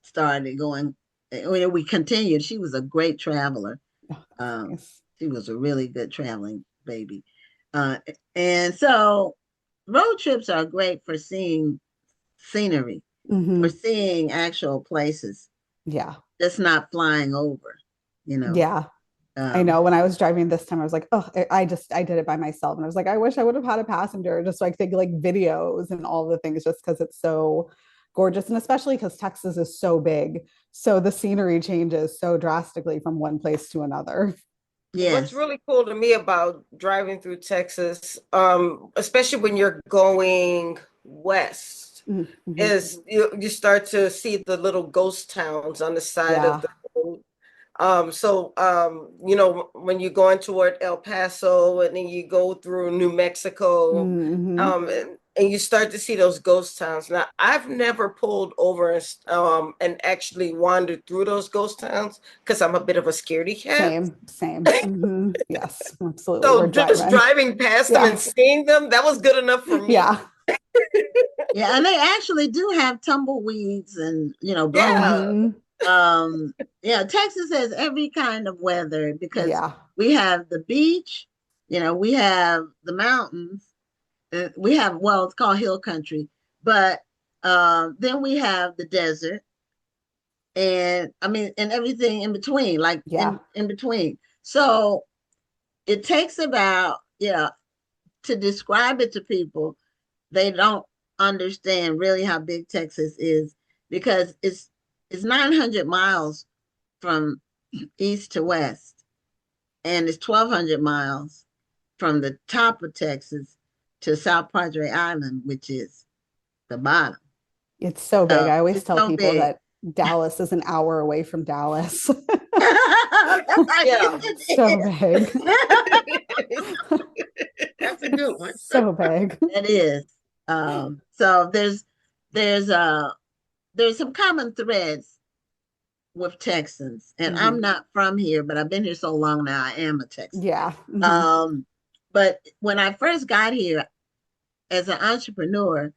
started going. We continued. She was a great traveler. She was a really good traveling baby. And so road trips are great for seeing scenery, for seeing actual places. Yeah. Just not flying over, Yeah. I know when I was driving this time, I was like, oh, I did it by myself. And I was like, I wish I would have had a passenger just so I could take like videos and all the things, just because it's so gorgeous. And especially because Texas is so big. So the scenery changes so drastically from one place to another. Yes. What's really cool to me about driving through Texas, especially when you're going west, is you start to see the little ghost towns on the side of the road. When you're going toward El Paso and then you go through New Mexico, and you start to see those ghost towns. Now, I've never pulled over and actually wandered through those ghost towns because I'm a bit of a scaredy cat. Same. Yes, absolutely. So just driving past them and seeing them, that was good enough for me. Yeah. Yeah, and they actually do have tumbleweeds and Texas has every kind of weather because we have the beach, we have the mountains, we have, well, it's called hill country, but then we have the desert, and everything in between, in between. So it takes about, to describe it to people, they don't understand really how big Texas is, because it's 900 miles from east to west, and it's 1,200 miles from the top of Texas to South Padre Island, which is the bottom. It's so big. I always tell people that Dallas is an hour away from Dallas. Yeah. So big. That's a good one. So big. It is. So there's some common threads with Texans, and I'm not from here, but I've been here so long now, I am a Texan. Yeah. But when I first got here as an entrepreneur,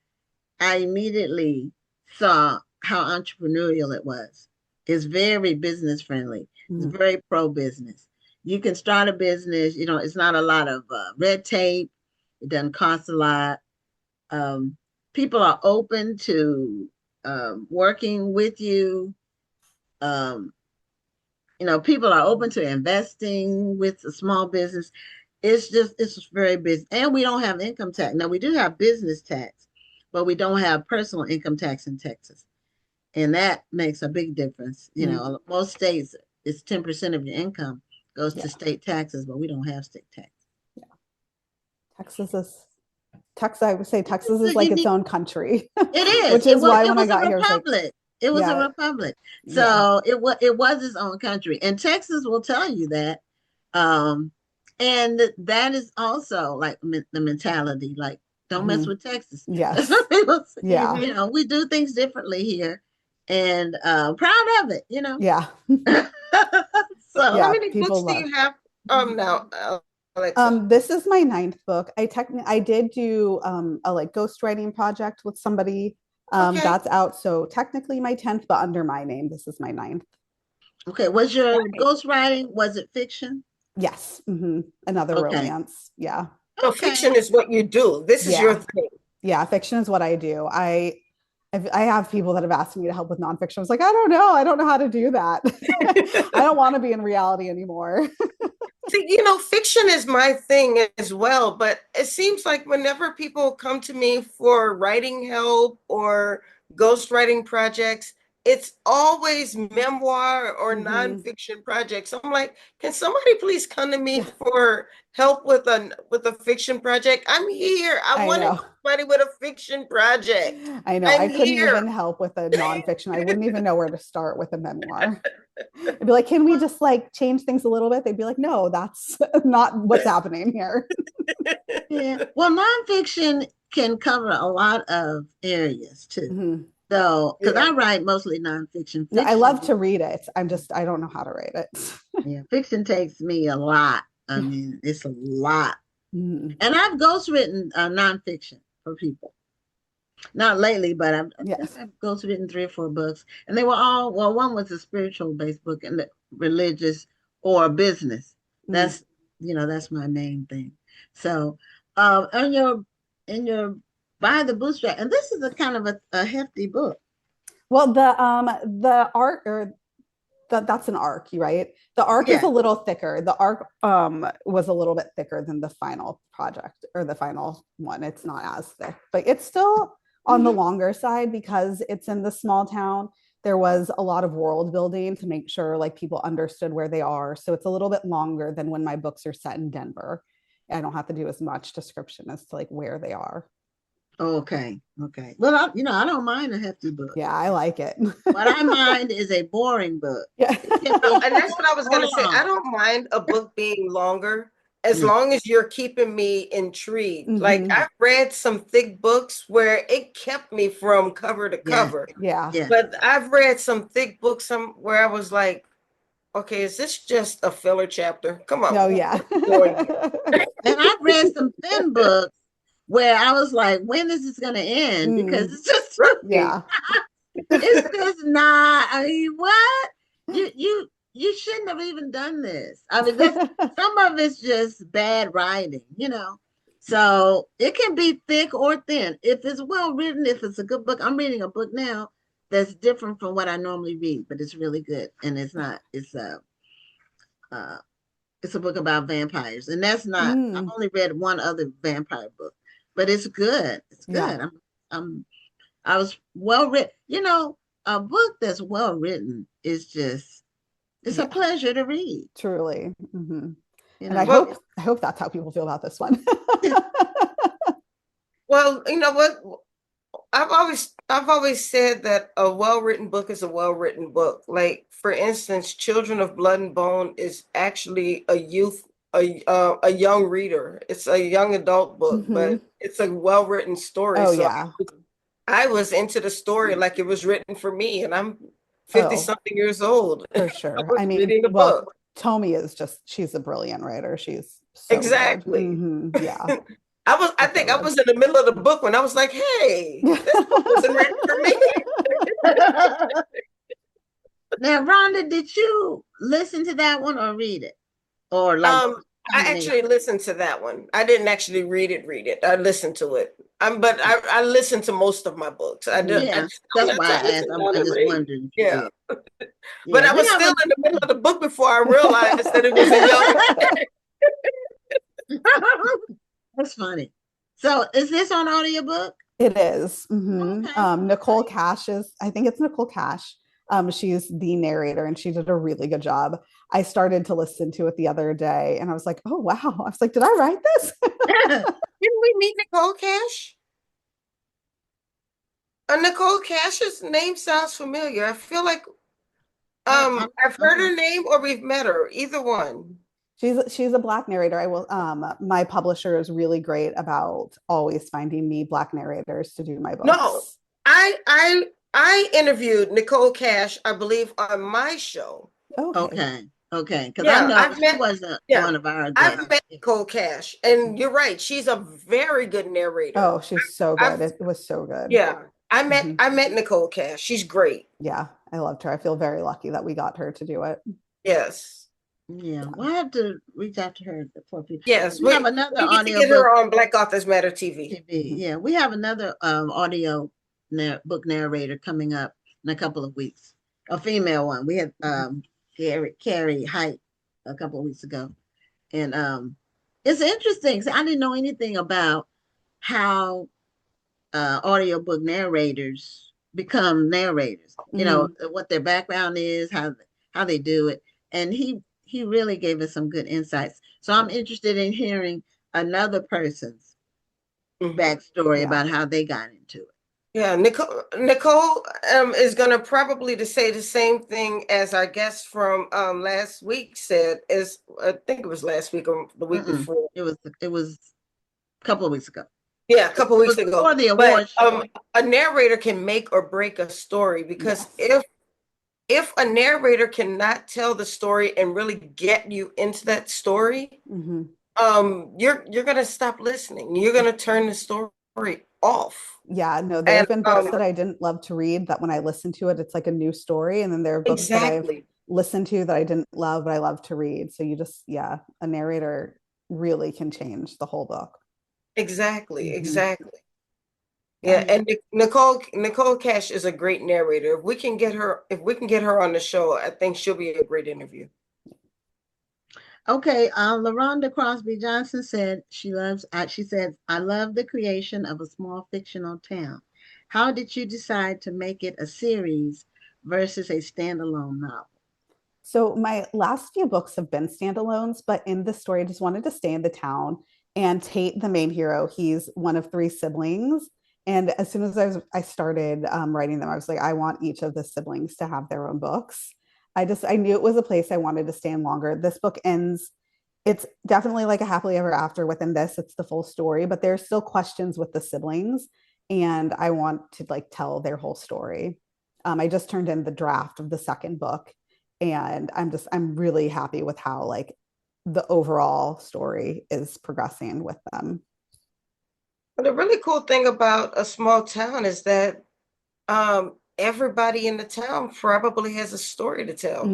I immediately saw how entrepreneurial it was. It's very business friendly. It's very pro-business. You can start a business, it's not a lot of red tape. It doesn't cost a lot. People are open to working with you. People are open to investing with a small business. it's very busy. And we don't have income tax. Now we do have business tax, but we don't have personal income tax in Texas. And that makes a big difference. You know, most states it's 10% of your income goes to state taxes, but we don't have state tax. Yeah. I would say Texas is like its own country. It is. Which is why when I got here, it was a republic. So it was its own country. And Texas will tell you that. And that is also like the mentality, like, don't mess with Texas. Yes. Yeah. You know, we do things differently here, and proud of it, you know. Yeah. So how many books do you have now, Alexa? This is my 9th book. I did do a like ghostwriting project with somebody. That's out. So technically my 10th, but under my name. This is my 9th. Okay. Was your ghostwriting, was it fiction? Yes. Another romance. Yeah. So fiction is what you do. This is your thing. Yeah, fiction is what I do. I have people that have asked me to help with nonfiction. I was like, I don't know how to do that. I don't want to be in reality anymore. See, you know, fiction is my thing as well, but it seems like whenever people come to me for writing help or ghostwriting projects, it's always memoir or nonfiction projects. I'm like, can somebody please come to me for help with a fiction project? I'm here. I want somebody with a fiction project. I know. I couldn't even help with a nonfiction. I wouldn't even know where to start with a memoir. I'd be like, can we just like change things a little bit? They'd be like, no, that's not what's happening here. Yeah. Well, nonfiction can cover a lot of areas too. So, because I write mostly nonfiction. I love to read it. I don't know how to write it. Yeah, fiction takes me a lot. I mean, it's a lot. And I've ghostwritten nonfiction for people. Not lately, but I've ghostwritten 3 or 4 books. And they were all, well, one was a spiritual-based book and the religious or business. That's, that's my main thing. So, in your By the Bootstrap, and this is a kind of a hefty book. Well, the art, or that's an arc, right? The arc is a little thicker. The arc was a little bit thicker than the final project or the final one. It's not as thick, but it's still on the longer side because it's in the small town. There was a lot of world building to make sure like people understood where they are. So it's a little bit longer than when my books are set in Denver. I don't have to do as much description as to like where they are. Okay. Well, I don't mind a hefty book. Yeah, I like it. What I mind is a boring book. Yeah. And that's what I was going to say. I don't mind a book being longer as long as you're keeping me intrigued. Like I've read some thick books where it kept me from cover to cover. Yeah. But I've read some thick books where I was like, okay, is this just a filler chapter? Come on. Oh, yeah. And I've read some thin books where I was like, when is this going to end? Because it's just it's just not. I mean, what? You shouldn't have even done this. I mean, some of it's just bad writing, So it can be thick or thin. If it's well written, if it's a good book. I'm reading a book now that's different from what I normally read, but it's really good. And it's a book about vampires, and that's not. I've only read one other vampire book. But it's good. It's good. Yeah. I was well written. A book that's well written is just it's a pleasure to read. Truly. And I hope that's how people feel about this one. Well, you know what? I've always said that a well-written book is a well-written book. Like, for instance, Children of Blood and Bone is actually a young reader. It's a young adult book, but it's a well-written story. I was into the story like it was written for me, and I'm 50-something years old. For sure. I mean, reading the book. Tomi she's a brilliant writer. She's so exactly. Yeah. I think I was in the middle of the book when I was like, hey, this book wasn't written for me. Now, Rhonda, did you listen to that one or read it? Or like I actually listened to that one. I didn't actually read it. I listened to it. But I listened to most of my books. I do. Yeah, that's why I asked. I just wondered. Yeah. But I was still in the middle of the book before I realized that it was a young. That's funny. So is this on audiobook? It is. Okay. Nicole Cash is, I think it's Nicole Cash. She's the narrator and she did a really good job. I started to listen to it the other day and I was like, oh, wow. I was like, did I write this? Didn't we meet Nicole Cash? Nicole Cash's name sounds familiar. I feel like I've heard her name or we've met her. Either one. She's a Black narrator. I will my publisher is really great about always finding me Black narrators to do my books. No, I interviewed Nicole Cash, I believe, on my show. Okay. Because Yeah, I know I've she met- wasn't yeah, one of our I've guests. met Nicole Cash, and you're right. She's a very good narrator. Oh, she's so good. I've- It was so good. Yeah, I met Mhm. Nicole Cash. She's great. Yeah, I loved her. I feel very lucky that we got her to do it. Yes. Yeah, we'll have to reach out to her for people. Yes, we have another we need to audio get book. her on Black Authors Matter TV. Yeah, we have another audio book narrator coming up in a couple of weeks. A female one. We had Carrie Height a couple of weeks ago, and it's interesting. So I didn't know anything about how audiobook narrators become narrators. You know what their background is, how they do it, and he really gave us some good insights. So I'm interested in hearing another person's backstory about how they got into it. Yeah, Nicole is going to probably to say the same thing as our guest from last week said. Is I think it was last week or the week before. It was a couple of weeks ago. Yeah, a couple of weeks ago. Before the award show. A narrator can make or break a story because if a narrator cannot tell the story and really get you into that story, you're gonna stop listening. You're gonna turn the story off. Yeah, no, there have been books that I didn't love to read that when I listen to it, it's like a new story. And then there are books that I've listened to that I didn't love, but I love to read. So you just, a narrator really can change the whole book. Exactly. Yeah, and Nicole Cash is a great narrator. If we can get her on the show, I think she'll be a great interview. Okay, LaRonda Crosby Johnson said she said, I love the creation of a small fictional town. How did you decide to make it a series versus a standalone novel? So my last few books have been standalones, but in the story, I just wanted to stay in the town. And Tate, the main hero, he's one of 3 siblings. And as soon as I started writing them, I was like, I want each of the siblings to have their own books. I knew it was a place I wanted to stay in longer. This book ends, it's definitely like a happily ever after within this. It's the full story, but there's still questions with the siblings. And I want to like tell their whole story. I just turned in the draft of the second book and I'm really happy with how like the overall story is progressing with them. But the really cool thing about a small town is that everybody in the town probably has a story to tell.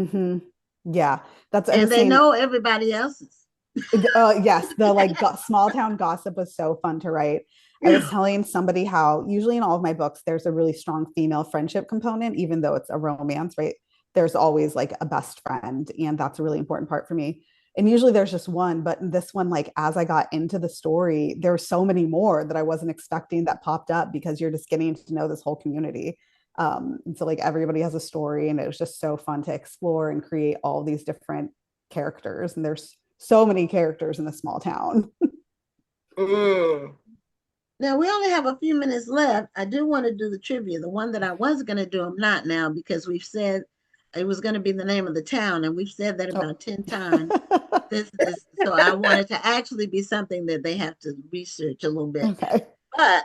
Yeah, and they know everybody else's. Yes, the like small town gossip was so fun to write. I was telling somebody how usually in all of my books there's a really strong female friendship component, even though it's a romance, right? There's always like a best friend, and that's a really important part for me. And usually there's just one, but in this one, like as I got into the story, there were so many more that I wasn't expecting that popped up because you're just getting to know this whole community. And so like everybody has a story, and it was just so fun to explore and create all these different characters. And there's so many characters in a small town. Now we only have a few minutes left. I do want to do the trivia. The one that I was going to do, I'm not now because we've said it was going to be the name of the town, and we've said that about 10 times. So I wanted to actually be something that they have to research a little bit. Okay. But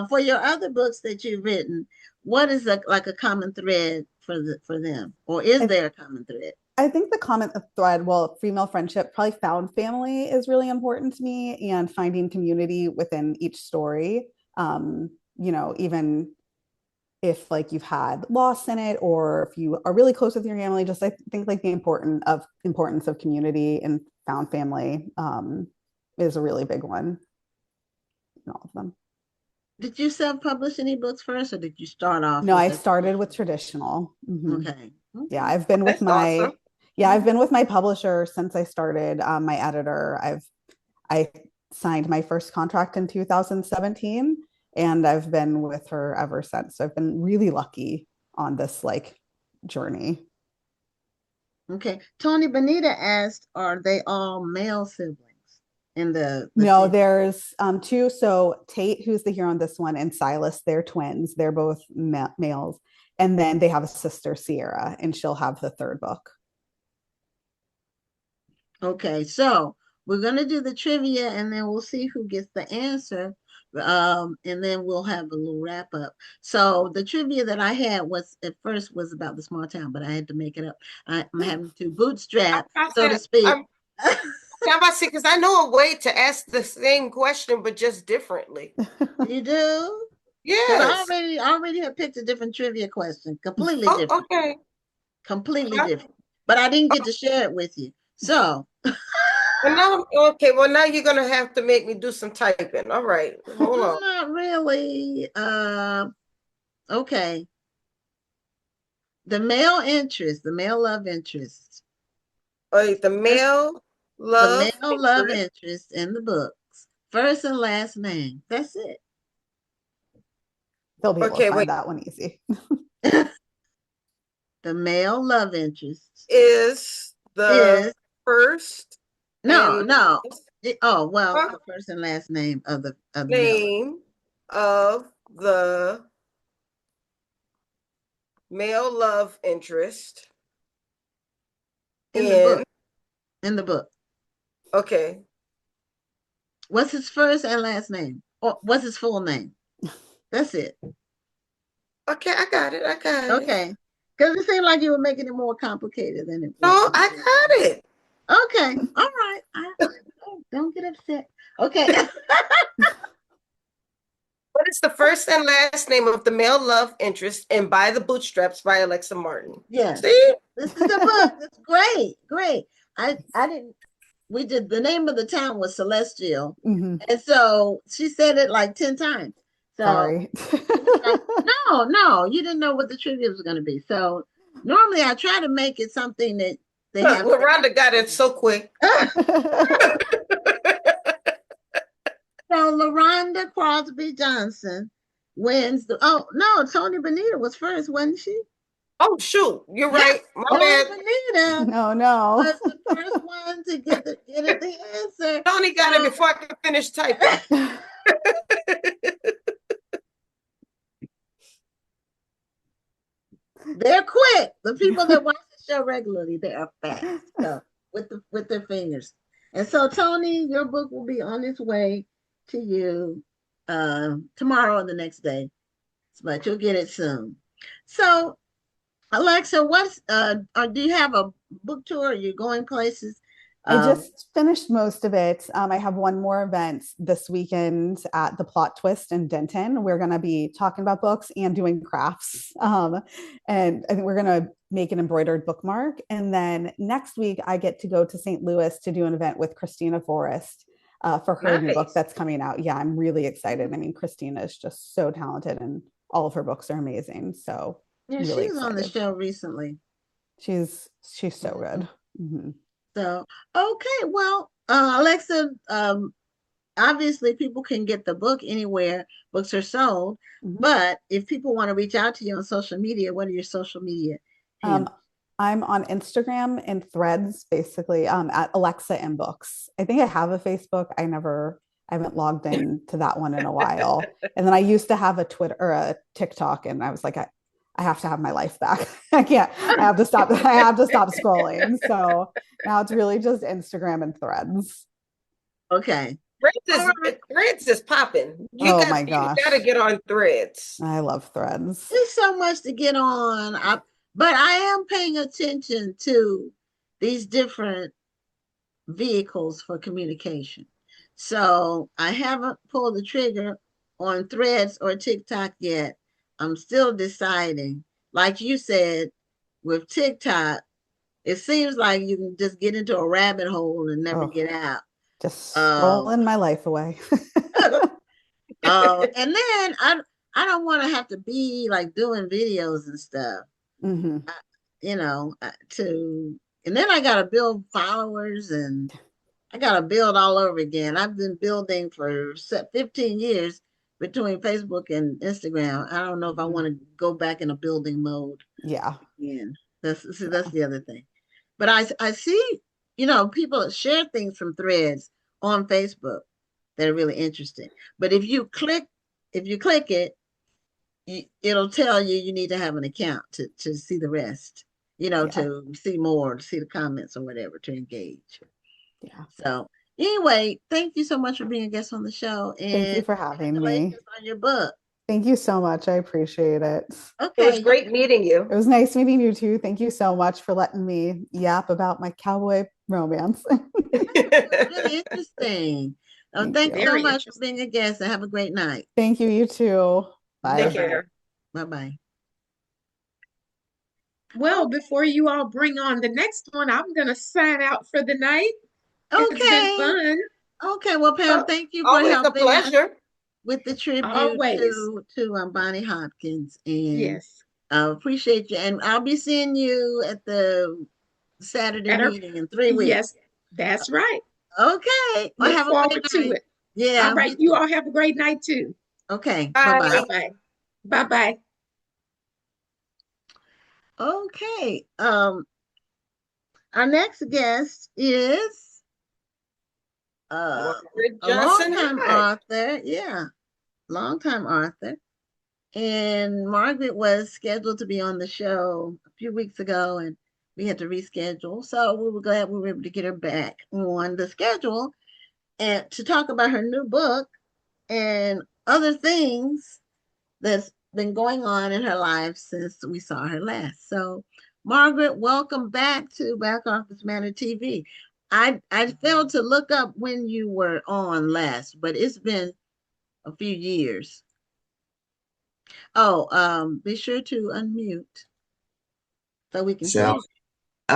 for your other books that you've written, what is like a common thread for them, or is there a common thread? I think the common thread, well, female friendship, probably found family is really important to me, and finding community within each story. Even if like you've had loss in it, or if you are really close with your family, just I think like the importance of community and found family is a really big one in all of them. Did you self-publish any books first, or did you start off? No, I started with traditional. Okay. Yeah, I've been with my publisher since I started. My editor. I signed my first contract in 2017, and I've been with her ever since. So I've been really lucky on this like journey. Okay. Tony Benita asked, are they all male siblings in the No, series? there's two. So Tate, who's the hero on this one, and Silas, they're twins. They're both males. And then they have a sister, Sierra, and she'll have the third book. Okay, so we're gonna do the trivia and then we'll see who gets the answer. And then we'll have a little wrap up. So the trivia that I had was at first was about the small town, but I had to make it up. I'm having to bootstrap, so to speak. I'm about to say, because I know a way to ask the same question, but just differently. You do? Yes. I already have picked a different trivia question, completely different. Okay. Completely different. But I didn't get to share it with you. So well, now you're gonna have to make me do some typing. All right. Hold on. Not really. Okay. The male love interest. The male love interest in the books. First and last name. That's it. They'll be able to find that one easy. The male love interest is the first. No. Oh, well, the first and last name of the name of the male love interest in the book. Okay. What's his first and last name? Or what's his full name? That's it. Okay, I got it. Okay. Because it seemed like you were making it more complicated than it was. No, I got it. Okay. All right. Don't get upset. Okay. What is the first and last name of the male love interest in By the Bootstraps by Alexa Martin? Yes. See? This is the book. It's great. Great. I didn't, we did, the name of the town was Celestial. Mm-hmm. And so she said it like 10 times. So, sorry. No, you didn't know what the trivia was going to be. So normally I try to make it something that they have. Rhonda got it so quick. So LaRonda Crosby Johnson wins Tony Benita was first, wasn't she? Oh shoot, you're right. My bad. Benita no was the first one to get the answer. Tony got it before I could finish typing. They're quick. The people that watch the show regularly, they are fast. So with their fingers. And so Tony, your book will be on its way to you tomorrow or the next day, but you'll get it soon. So Alexa, do you have a book tour? Are you going places? I just finished most of it. I have one more event this weekend at the Plot Twist in Denton. We're going to be talking about books and doing crafts. And I think we're going to make an embroidered bookmark. And then next week, I get to go to St. Louis to do an event with Christina Forrest for her new book that's coming out. Yeah, I'm really excited. I mean, Christina is just so talented and all of her books are amazing. So yeah, really she's on the show recently. She's so good. Mm-hmm. So, okay, well, Alexa, obviously people can get the book anywhere books are sold, but if people want to reach out to you on social media, what are your social media handles? I'm on Instagram and Threads, basically, at Alexa and Books. I think I have a Facebook. I haven't logged in to that one in a while. And then I used to have a Twitter or a TikTok, and I was like, I have to have my life back. I can't. I have to stop scrolling. So now it's really just Instagram and Threads. Okay. Threads is popping. My gosh. You gotta get on Threads. I love Threads. There's so much to get on. But I am paying attention to these different vehicles for communication. So I haven't pulled the trigger on Threads or TikTok yet. I'm still deciding. Like you said, with TikTok, it seems like you can just get into a rabbit hole and never get out. Just scrolling my life away. And then I don't want to have to be like doing videos and stuff. And then I got to build followers, and I gotta build all over again. I've been building for 15 years between Facebook and Instagram. I don't know if I want to go back in a building mode. Yeah. again. That's the other thing. But I see, people share things from threads on Facebook that are really interesting. But if you click it, it'll tell you you need to have an account to see the rest, Yeah. to see more, to see the comments or whatever, to engage. Yeah. So anyway, thank you so much for being a guest on the show, Thank you and for having me. congratulations on your book. Thank you so much. I appreciate it. It was Okay. great meeting you. It was nice meeting you too. Thank you so much for letting me yap about my cowboy romance. Really interesting. Thank Thanks you. so Very much for being a guest, and have a great night. Thank you. You too. Bye. Take care. Bye-bye. Well, before you all bring on the next one, I'm going to sign out for the night. It's been Okay. fun. Okay. Well, Pam, Oh, thank you for Always a helping us pleasure. with the tribute Always. to Bonnie Hopkins, and Yes. appreciate you. And I'll be seeing you at the Saturday At her- meeting in 3 weeks. Yes, that's right. Okay. Well, Look have a forward great to night. it. Yeah. All right. You all have a great night too. Okay. Bye. Bye-bye. Bye-bye. Bye-bye. Okay. Our next guest is Margaret a Johnson longtime Hodge. author. Yeah, longtime author. And Margaret was scheduled to be on the show a few weeks ago, and we had to reschedule. So we were glad we were able to get her back on the schedule and to talk about her new book and other things that's been going on in her life since we saw her last. So, Margaret, welcome back to Back Office Matter TV. I failed to look up when you were on last, but it's been a few years. Oh, be sure to unmute so we can hear So, you.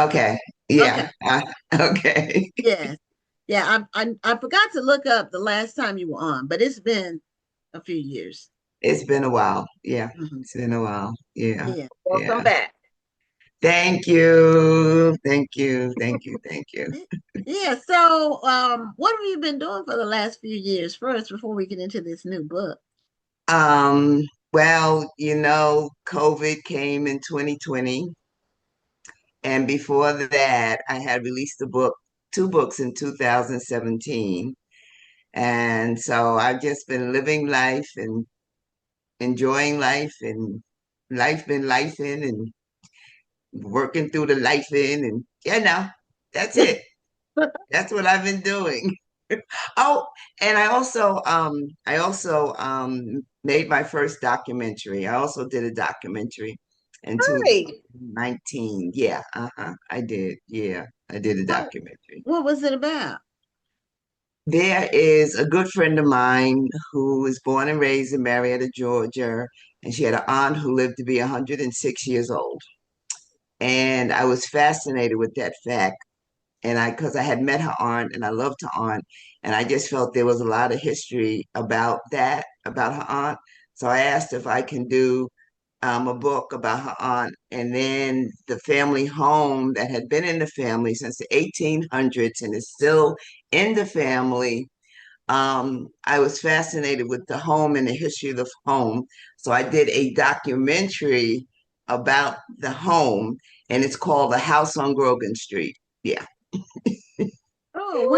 okay. Okay. Yeah. Okay. Yes. Yeah, I forgot to look up the last time you were on, but it's been a few years. It's been a while. Yeah. Mhm. It's been a while. Yeah. Yeah. Welcome Yeah. back. Thank you. Thank you. Thank you. Thank you. Yeah. So, what have you been doing for the last few years first before we get into this new book? Um, well, COVID came in 2020. And before that, I had released two books in 2017. And so I've just been living life and enjoying life, and life been lifing and working through the life in, and that's it. That's what I've been doing. Oh, and I also made my first documentary. I also did a documentary in Right. 2019. Yeah, I did. Yeah, I did a What documentary. what was it about? There is a good friend of mine who was born and raised in Marietta, Georgia, and she had an aunt who lived to be 106 years old. And I was fascinated with that fact. And because I had met her aunt and I loved her aunt, and I just felt there was a lot of history about that, about her aunt. So I asked if I can do a book about her aunt, and then the family home that had been in the family since the 1800s and is still in the family. I was fascinated with the home and the history of the home. So I did a documentary about the home, and it's called The House on Grogan Street. Yeah. Oh,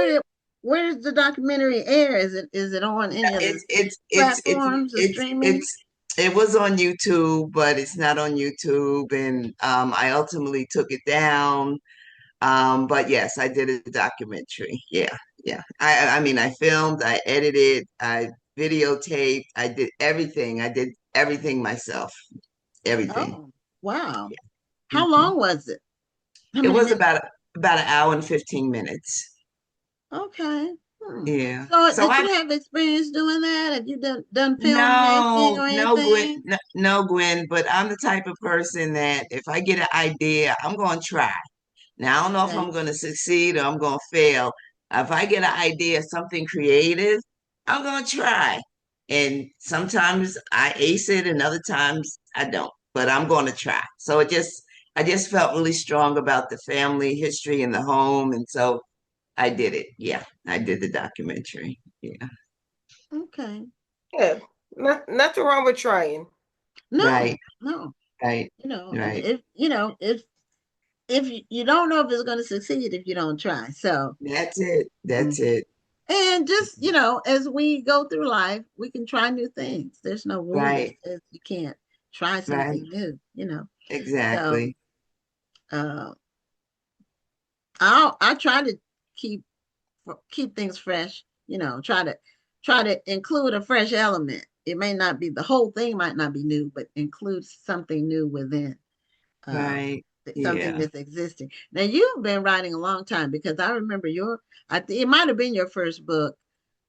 where does the documentary air? Is it on any of the It's it's it's it's platforms or it's streaming? it's it was on YouTube, but it's not on YouTube, and I ultimately took it down. But yes, I did a documentary. Yeah, yeah. I mean, I filmed, I edited, I videotaped, I did everything. I did everything myself. Everything. Oh, wow. Yeah. How Mhm. long was it? How It many was minutes? about an hour and 15 minutes. Okay. Hmm. Yeah. So So did I you have experience doing that? Have you done filmmaking No, or no, Gwen, anything? no, no, Gwen, but I'm the type of person that if I get an idea, I'm going to try. Now, I don't know if Okay. I'm going to succeed or I'm going to fail. If I get an idea, something creative, I'm going to try. And sometimes I ace it and other times I don't, but I'm going to try. I just felt really strong about the family history and the home. And so I did it. Yeah, I did the documentary. Yeah. Okay. Yeah, nothing wrong with trying. No, Right, no. right, And right. if you don't know if it's going to succeed if you don't try. So, That's it. mm. That's it. And just, as we go through life, we can try new things. There's no rule that Right, says you can't try right. something new. So, Exactly. uh, I try to keep keep things fresh, try to include a fresh element. It may not be the whole thing might not be new, but include something new within uh, Right. something Yeah. that's existing. Now you've been writing a long time because I remember I think it might have been your first book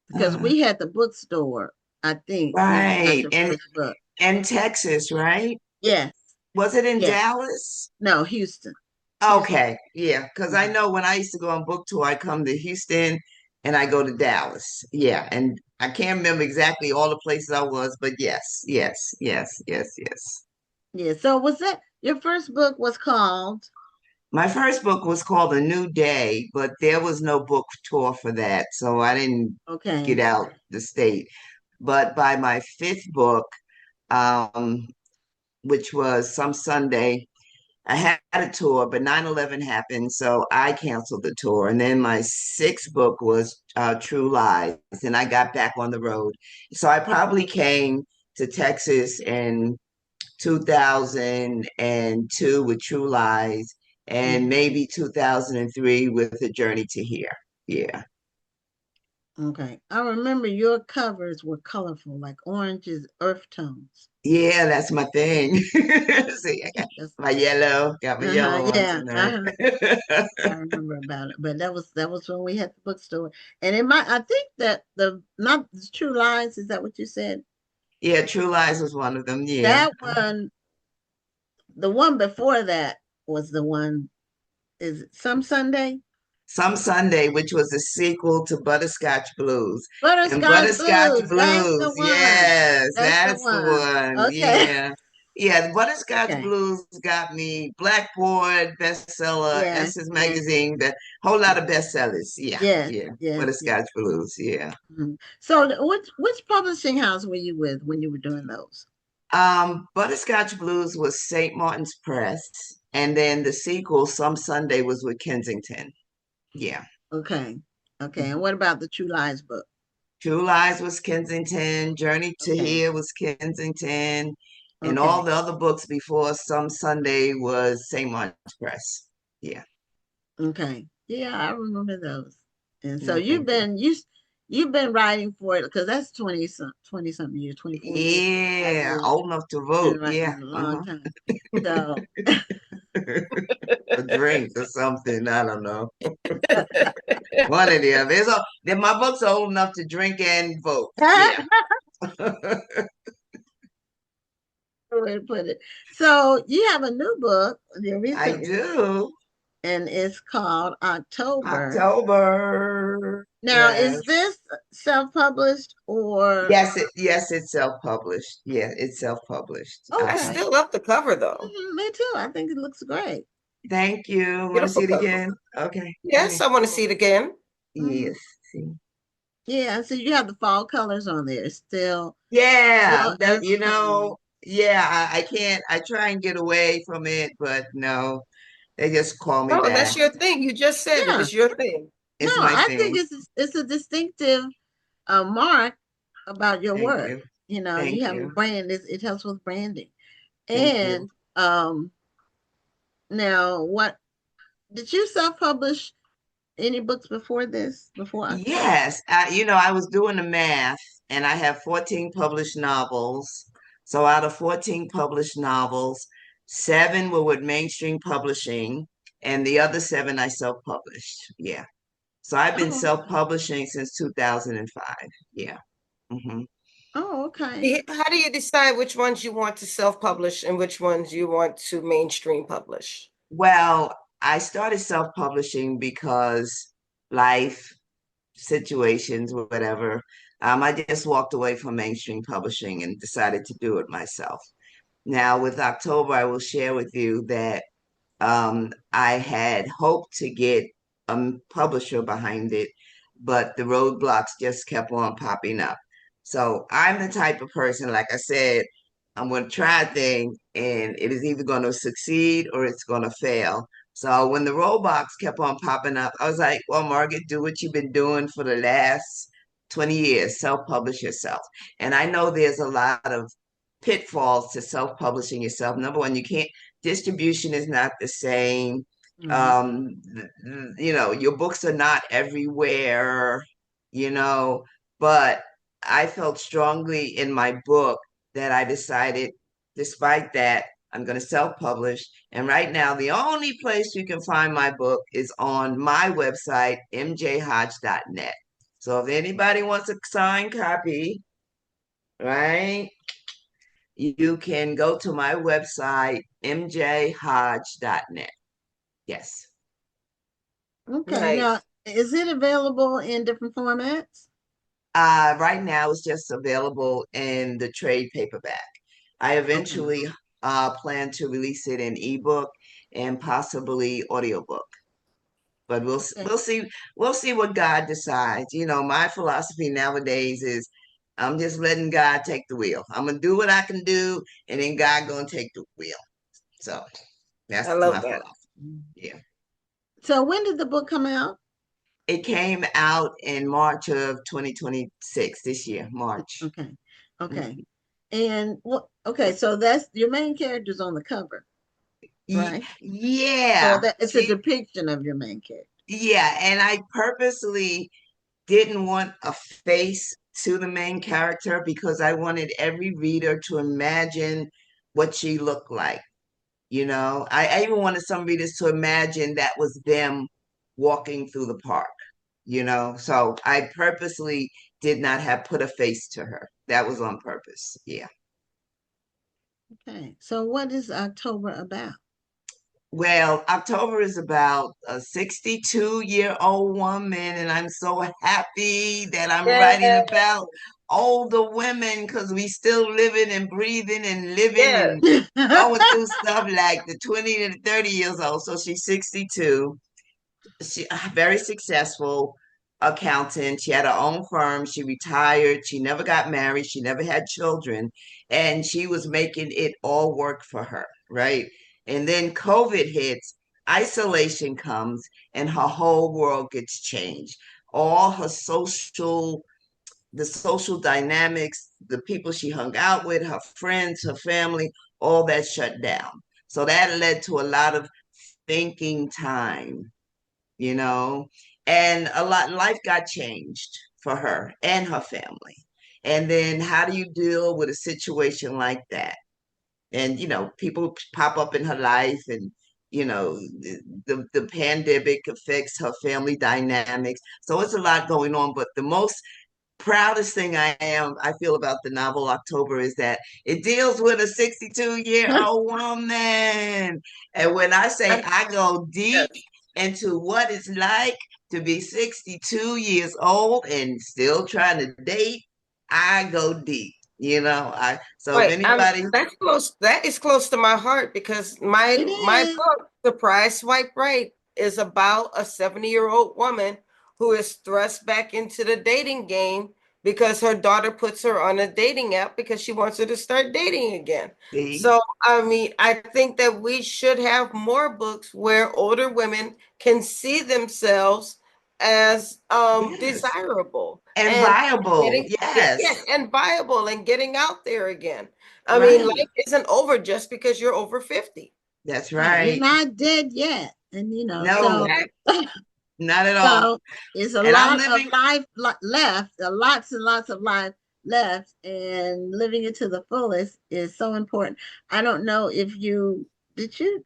because Uh, we had the bookstore, I think, when you got right. your And first book. Texas, right? Yes, Was it in yes. Dallas? No, Houston. Houston. Okay. Yeah. Because I Mhm. know when I used to go on book tour, I come to Houston and I go to Dallas. Yeah. And I can't remember exactly all the places I was, but yes, yes, yes, yes, yes. Yeah. So was that your first book was called? My first book was called A New Day, but there was no book tour for that. So I didn't get Okay. out the state. But by my fifth book, um, which was Some Sunday, I had a tour, but 9/11 happened, so I canceled the tour. And then my sixth book was True Lies, and I got back on the road. So I probably came to Texas in 2002 with True Lies, and Mhm. maybe 2003 with A Journey to Here. Yeah. Okay. I remember your covers were colorful, like oranges, earth tones. Yeah, that's my thing. See, I got That's, my yellow, got my uh-huh, yellow on yeah, tonight. uh-huh. I remember about it. But that was when we had the bookstore. And I think that the not the True Lies, is that what you said? Yeah, True Lies was one of them. Yeah. That one, the one before that was the one, is it Some Sunday? Some Sunday, which was a sequel to Butterscotch Blues. And Butterscotch Butterscotch Blues. That's Blues, the one. yes, That's the that's the one. one. Okay. Yeah. Yeah, the Butterscotch Okay. Blues got me Blackboard, bestseller, Yes, Essence yes, Magazine, the whole lot of bestsellers. Yeah, yes, yeah. yes, yes. Butterscotch Blues, yeah. Mhm. So which publishing house were you with when you were doing those? Butterscotch Blues was St. Martin's Press, and then the sequel, Some Sunday, was with Kensington. Yeah. Okay. Okay. And what about the True Lies book? True Lies was Kensington, Journey to Okay. Here was Kensington, and all Okay. the other books before Some Sunday was St. Martin's Press. Yeah. Okay. Yeah, I remember those. And so No, thank you. you've been writing for it because that's 20 something years, 24 years, 25 Yeah, years. old enough to You've been vote. Yeah. writing a long Uh-huh. time. So A drink or something. I don't know. One of them. My books are old enough to drink and vote. Yeah. way to put it. So you have a new book, your I recent one, do. and it's called October. October. Now, Yes. is this self-published or Yes, it's self-published. Yeah, it's self-published. I okay? still love the cover though. Me too. I think it looks great. Thank you. Want to see Beautiful it cover. again? Okay. Yes, Okay. I want to see it again. Mhm. Yes. See. Yeah, so you have the fall colors on there. Yeah, Still that earth tone. yeah, I can't I try and get away from it, but no, they just call me Oh, and that's back. your thing. You just said it Yeah. was your thing. No, It's my I think thing. it's a distinctive mark about your Thank work. you. You Thank have a you. brand. It helps with branding. Thank you. And now, what did you self-publish any books before this? Before October? Yes, I was doing the math and I have 14 published novels. So out of 14 published novels, seven were with mainstream publishing and the other seven I self-published. Yeah. So I've been Oh, okay. self-publishing since 2005. Yeah. Hmm. Oh, okay. How do you decide which ones you want to self-publish and which ones you want to mainstream publish? Well, I started self-publishing because life, situations, whatever. I just walked away from mainstream publishing and decided to do it myself. Now, with October, I will share with you that I had hoped to get publisher behind it, but the roadblocks just kept on popping up. So I'm the type of person, like I said, I'm going to try a thing and it is either going to succeed or it's going to fail. So when the roadblocks kept on popping up, I was like, well, Margaret, do what you've been doing for the last 20 years, self-publish yourself. And I know there's a lot of pitfalls to self-publishing yourself. Number one, you can't, distribution is not the same. Mhm. Your books are not everywhere, you know, but I felt strongly in my book that I decided, despite that, I'm going to self-publish. And right now, the only place you can find my book is on my website, mjhodge.net. So if anybody wants a signed copy, right, you can go to my website, mjhodge.net. Yes. Okay. Now, Nice. is it available in different formats? Right now, it's just available in the trade paperback. I Okay. eventually plan to release it in ebook and possibly audiobook. But Okay. we'll see what God decides. You know, my philosophy nowadays is I'm just letting God take the wheel. I'm gonna do what I can do, and then God gonna take the wheel. So I that's my love that. philosophy. Yeah. So when did the book come out? It came out in March of 2026, this year, March. Okay. Okay. Mhm. And what? Okay. So that's your main character's on the cover, right? So Yeah, that it's a depiction of your main character. yeah, and I purposely didn't want a face to the main character because I wanted every reader to imagine what she looked like. I even wanted some readers to imagine that was them walking through the park. So I purposely did not have put a face to her. That was on purpose. Yeah. Okay. So what is October about? Well, October is about a 62-year-old woman, and I'm so happy that I'm writing Yeah. about older women because we still living and breathing and living Yes. and going through stuff like the 20 to 30 years old. So she's 62. She very successful accountant. She had her own firm. She retired. She never got married. She never had children, and she was making it all work for her, right? And then COVID hits, isolation comes, and her whole world gets changed. All her the social dynamics, the people she hung out with, her friends, her family, all that shut down. So that led to a lot of thinking time, you know, and a lot life got changed for her and her family. And then how do you deal with a situation like that? And people pop up in her life, and the pandemic affects her family dynamics. So it's a lot going on, but the most proudest thing I feel about the novel October is that it deals with a 62-year-old woman. And when I say I go deep Yes. into what it's like to be 62 years old and still trying to date, I go deep. I so if Wait, anybody that's close. That is close to my heart because It my is. book, Surprise Swipe Right, is about a 70-year-old woman who is thrust back into the dating game because her daughter puts her on a dating app because she wants her to start dating again. see, So, I mean, I think that we should have more books where older women can see themselves as yes, desirable and and viable, getting yes, yeah, and viable and getting out there again. I mean, right, life isn't over just because you're over 50. that's Right. You're right. not dead yet. And No, so Exactly. not at all. so it's a And I'm lot of living. life left, lots and lots of life left, and living it to the fullest is so important. I don't know if you did you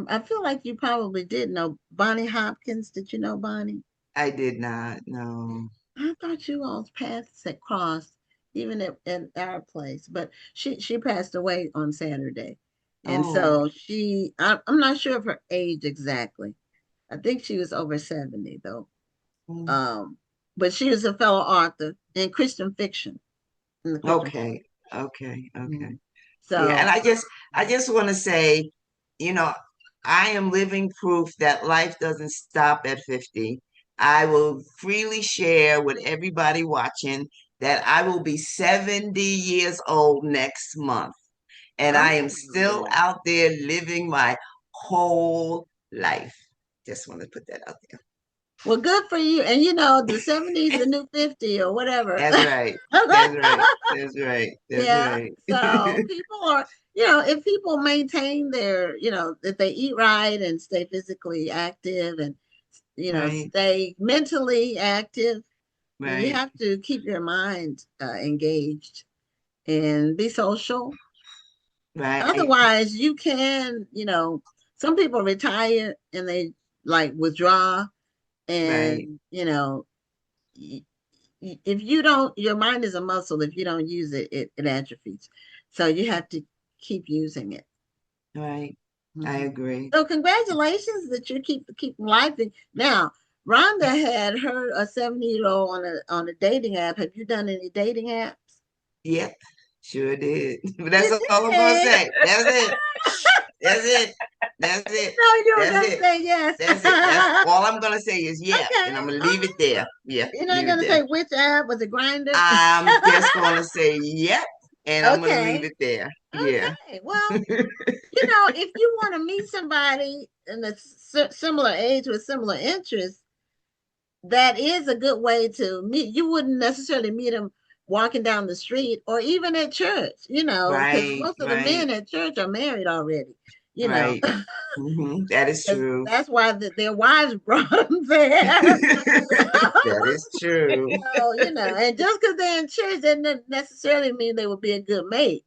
I feel like you probably did know Bonnie Hopkins. Did you know Bonnie? I did not know. I thought you all's paths had crossed, even at our place. But she passed away on Saturday, and Oh, so I'm not sure of her age exactly. I think she was over 70 though. mm, Um, but she was a fellow author in Christian fiction in the Christian. okay, okay, okay. Mhm. Yeah, and So I just want to say, you know, I am living proof that life doesn't stop at 50. I will freely share with everybody watching that I will be 70 years old next month. And I am still Oh. out there living my whole life. Just want to put that out there. Well, good for you. And you know, the 70 is the new 50 or whatever. That's right. That's right. That's right. That's Yeah. right. So people are, if people maintain their, if they eat right and stay physically active and, Right. stay mentally active, you Right. have to keep your mind engaged and be social. Right. Otherwise, you can, some people retire and they like withdraw Right. and, if you don't, your mind is a muscle. If you don't use it, it atrophies. So you have to keep using it. Right. I Mhm. agree. So congratulations that you keep life. Now, Rhonda had her a 70-year-old on a dating app. Have you done any dating apps? Yep. Sure did. But You that's all I'm gonna did. say. That's it. That's it. That's it. No, you were That's gonna it. say yes. That's it. That's all I'm gonna say is yeah. Okay. And I'm gonna All leave it there. right. Yeah, You're not leave it gonna there. say which app was it, Grinder? I'm just gonna say yep, and I'm gonna leave Okay. it there. Yeah. Okay. Well, if you want to meet somebody in a similar age with similar interests, that is a good way to meet. You wouldn't necessarily meet them walking down the street or even at church, because Right, most of the right, men at church are married already, right. That is because true. that's why their wives brought them there. That is true. So, and just because they're in church doesn't necessarily mean they would be a good mate,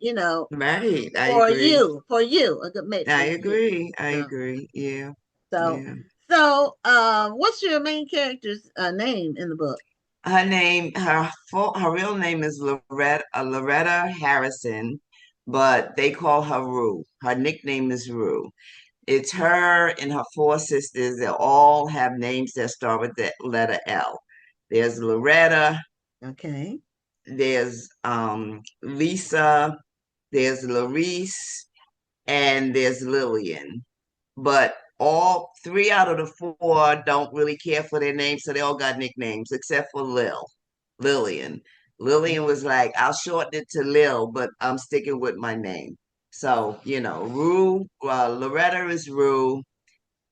Right. I for agree. you, a good mate I for you. agree. I So, agree. Yeah. so, Yeah. what's your main character's name in the book? Her real name is Loretta Harrison, but they call her Rue. Her nickname is Rue. It's her and her four sisters that all have names that start with the letter L. There's Loretta, Okay. there's Lisa, there's Larice, and there's Lillian. But all three out of the four don't really care for their names, so they all got nicknames except for Lillian. Lillian was like, I'll shorten it to Lil, but I'm sticking with my name. So, Rue, Loretta is Rue,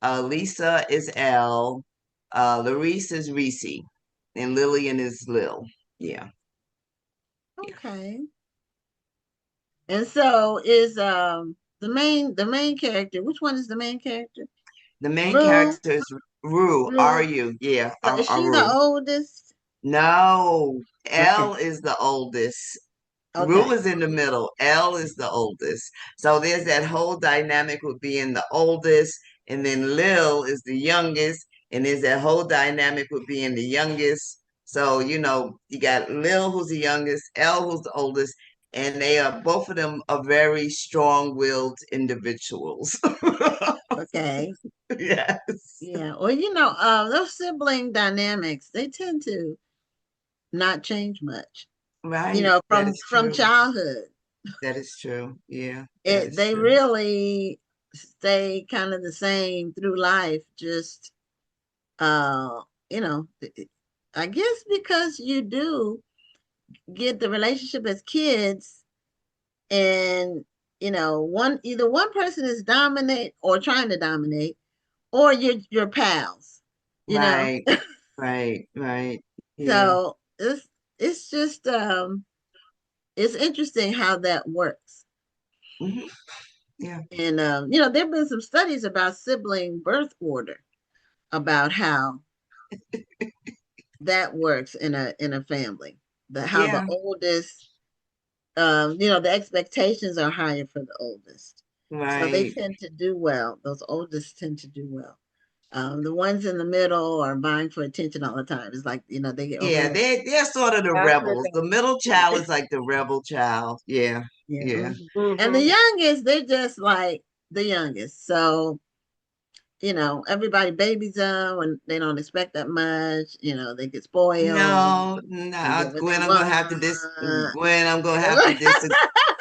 Lisa is L, Larice is Reese, and Lillian is Lil. Yeah. Yeah. Okay. And so is the main character. Which one is the main character? The main Rue. character is Rue, Rue. R-U, yeah, So is she the Rue. oldest? No, Okay. L is the oldest. Rue Okay. is in the middle. L is the oldest. So there's that whole dynamic with being the oldest, and then Lil is the youngest, and there's that whole dynamic with being the youngest. So, you got Lil who's the youngest, L who's the oldest, and they are both of them are very strong-willed individuals. Okay. Yes. Yeah. Well, those sibling dynamics, they tend to not change much. Right. That From is true. childhood. That is true. Yeah, that It is they true. really stay kind of the same through life, just uh, you know, I guess because you do get the relationship as kids and either one person is dominate or trying to dominate or you're pals, you know. Right, right, right. Yeah. So it's just it's interesting how that works. Hmm. Yeah. And there have been some studies about sibling birth order, about how that works in a family. How the Yeah. oldest, the expectations are higher for the oldest. So they Right. tend to do well. Those oldest tend to do well. The ones in the middle are vying for attention all the time. It's like, they get Yeah, overwhelmed. they're sort of the I've heard rebels. The middle child Yeah. is like the rebel child. Yeah. Yeah. Yeah. And the that. youngest, they're just like the youngest. So, everybody babies them when they don't expect that much. They get spoiled. No, They no, get what they Gwen, I'm gonna want. have to dis Gwen, I'm gonna have to disagree.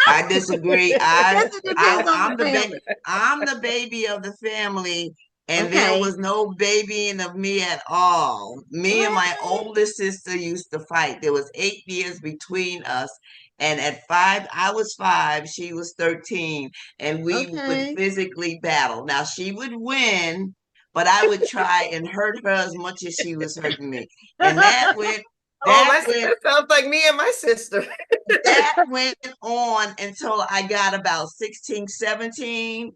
I disagree. I guess it depends on the family. I'm the baby of the family, and there Okay. was no babying of me at all. Me and my What? older sister used to fight. There was 8 years between us, and at 5, I was 5, she was 13, and we would Okay. physically battle. Now she would win, but I would try and hurt her as much as she was hurting me, and Oh, that went that sounds like me and my sister. that went on until I got about 16, 17.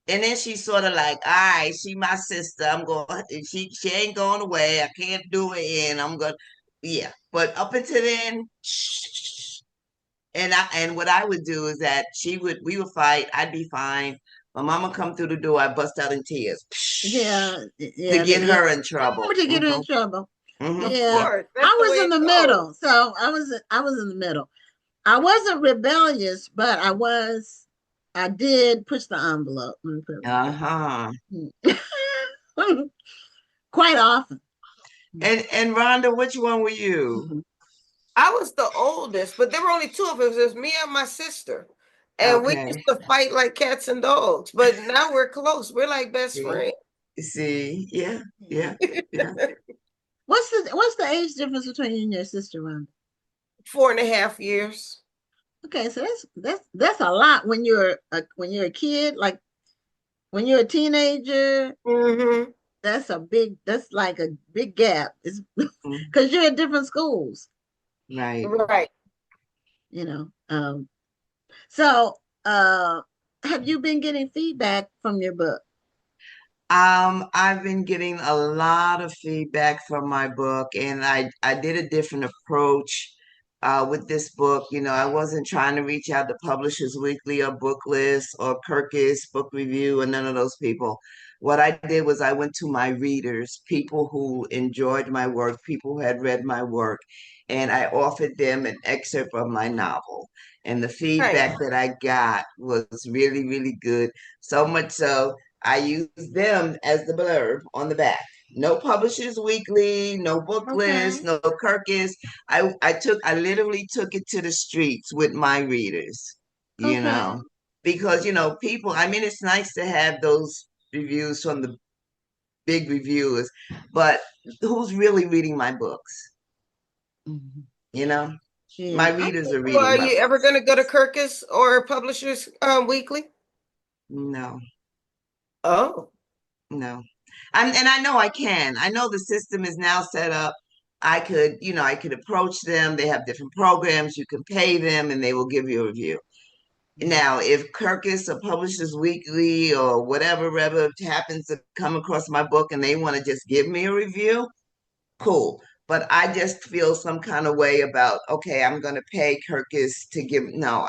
And then she sort of like, all right, she my sister. I'm going, she ain't going away. I can't do it. And I'm going, yeah. But up until then, shh. And what I would do is that we would fight. I'd be fine. My mama come through the door. I bust out in tears Yeah, to yeah, get yeah. her in trouble. To get her in trouble. Of Yeah, Yep. course, that's I the was way in it the goes. middle. So I was in the middle. I wasn't rebellious, but I did push the envelope. Let me put it like Uh-huh. that. Quite often. And Rhonda, which one were you? Mhm. I was the oldest, but there were only two of us. It was me and my sister. And we used Okay. to fight like cats and dogs. But now we're close. We're like best See, friends. see, yeah, yeah, yeah. What's the age difference between you and your sister, Rhonda? 4.5 years. Okay, so that's a lot when you're a kid, like when you're a teenager. Mm-hmm. That's like a big gap. It's Mm, because you're at different schools, right. Right. you know. So have you been getting feedback from your book? I've been getting a lot of feedback from my book, and I did a different approach with this book. You know, I wasn't trying to reach out to Publishers Weekly or Booklist or Kirkus Book Review or none of those people. What I did was I went to my readers, people who enjoyed my work, people who had read my work, and I offered them an excerpt of my novel. And the Right. feedback that I got was really, really good. So much so I use them as the blurb on the back. No Publishers Weekly, no book list, Okay. no Kirkus. I literally took it to the streets with my readers, you Okay. know, because people. I mean, it's nice to have those reviews from the big reviewers, but who's really reading my books? Mhm. You know, my Yeah, I readers think are Well, reading are my you ever books. going to go to Kirkus or Publishers Weekly? No, Oh, no. And I know I can. I know the system is now set up. I could approach them. They have different programs. You can pay them and they will give you a review. Now, if Kirkus or Publishers Weekly or whatever happens to come across my book and they want to just give me a review, cool. But I just feel some kind of way about, okay, I'm going to pay Kirkus to give. No,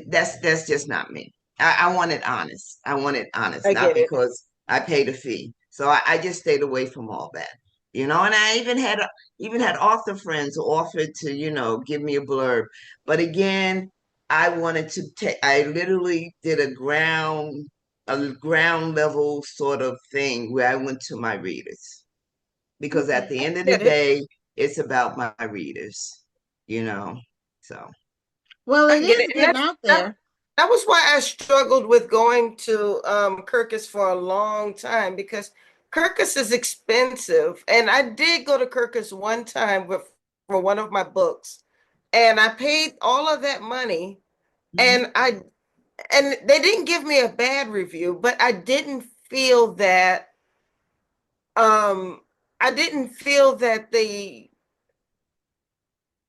that's just not me. I want it honest. I want it honest, I not get it. because I paid a fee. So I just stayed away from all that, And I even had author friends who offered to, give me a blurb. But again, I wanted to take. I literally did a ground level sort of thing where I went to my readers because at the okay. end of the Get it. day, it's about my readers, you know. So. Well, I it get is it. And getting out that, there. that was why I struggled with going to Kirkus for a long time because Kirkus is expensive. And I did go to Kirkus one time for one of my books. And I paid all of that money Mhm. and they didn't give me a bad review, but um I didn't feel that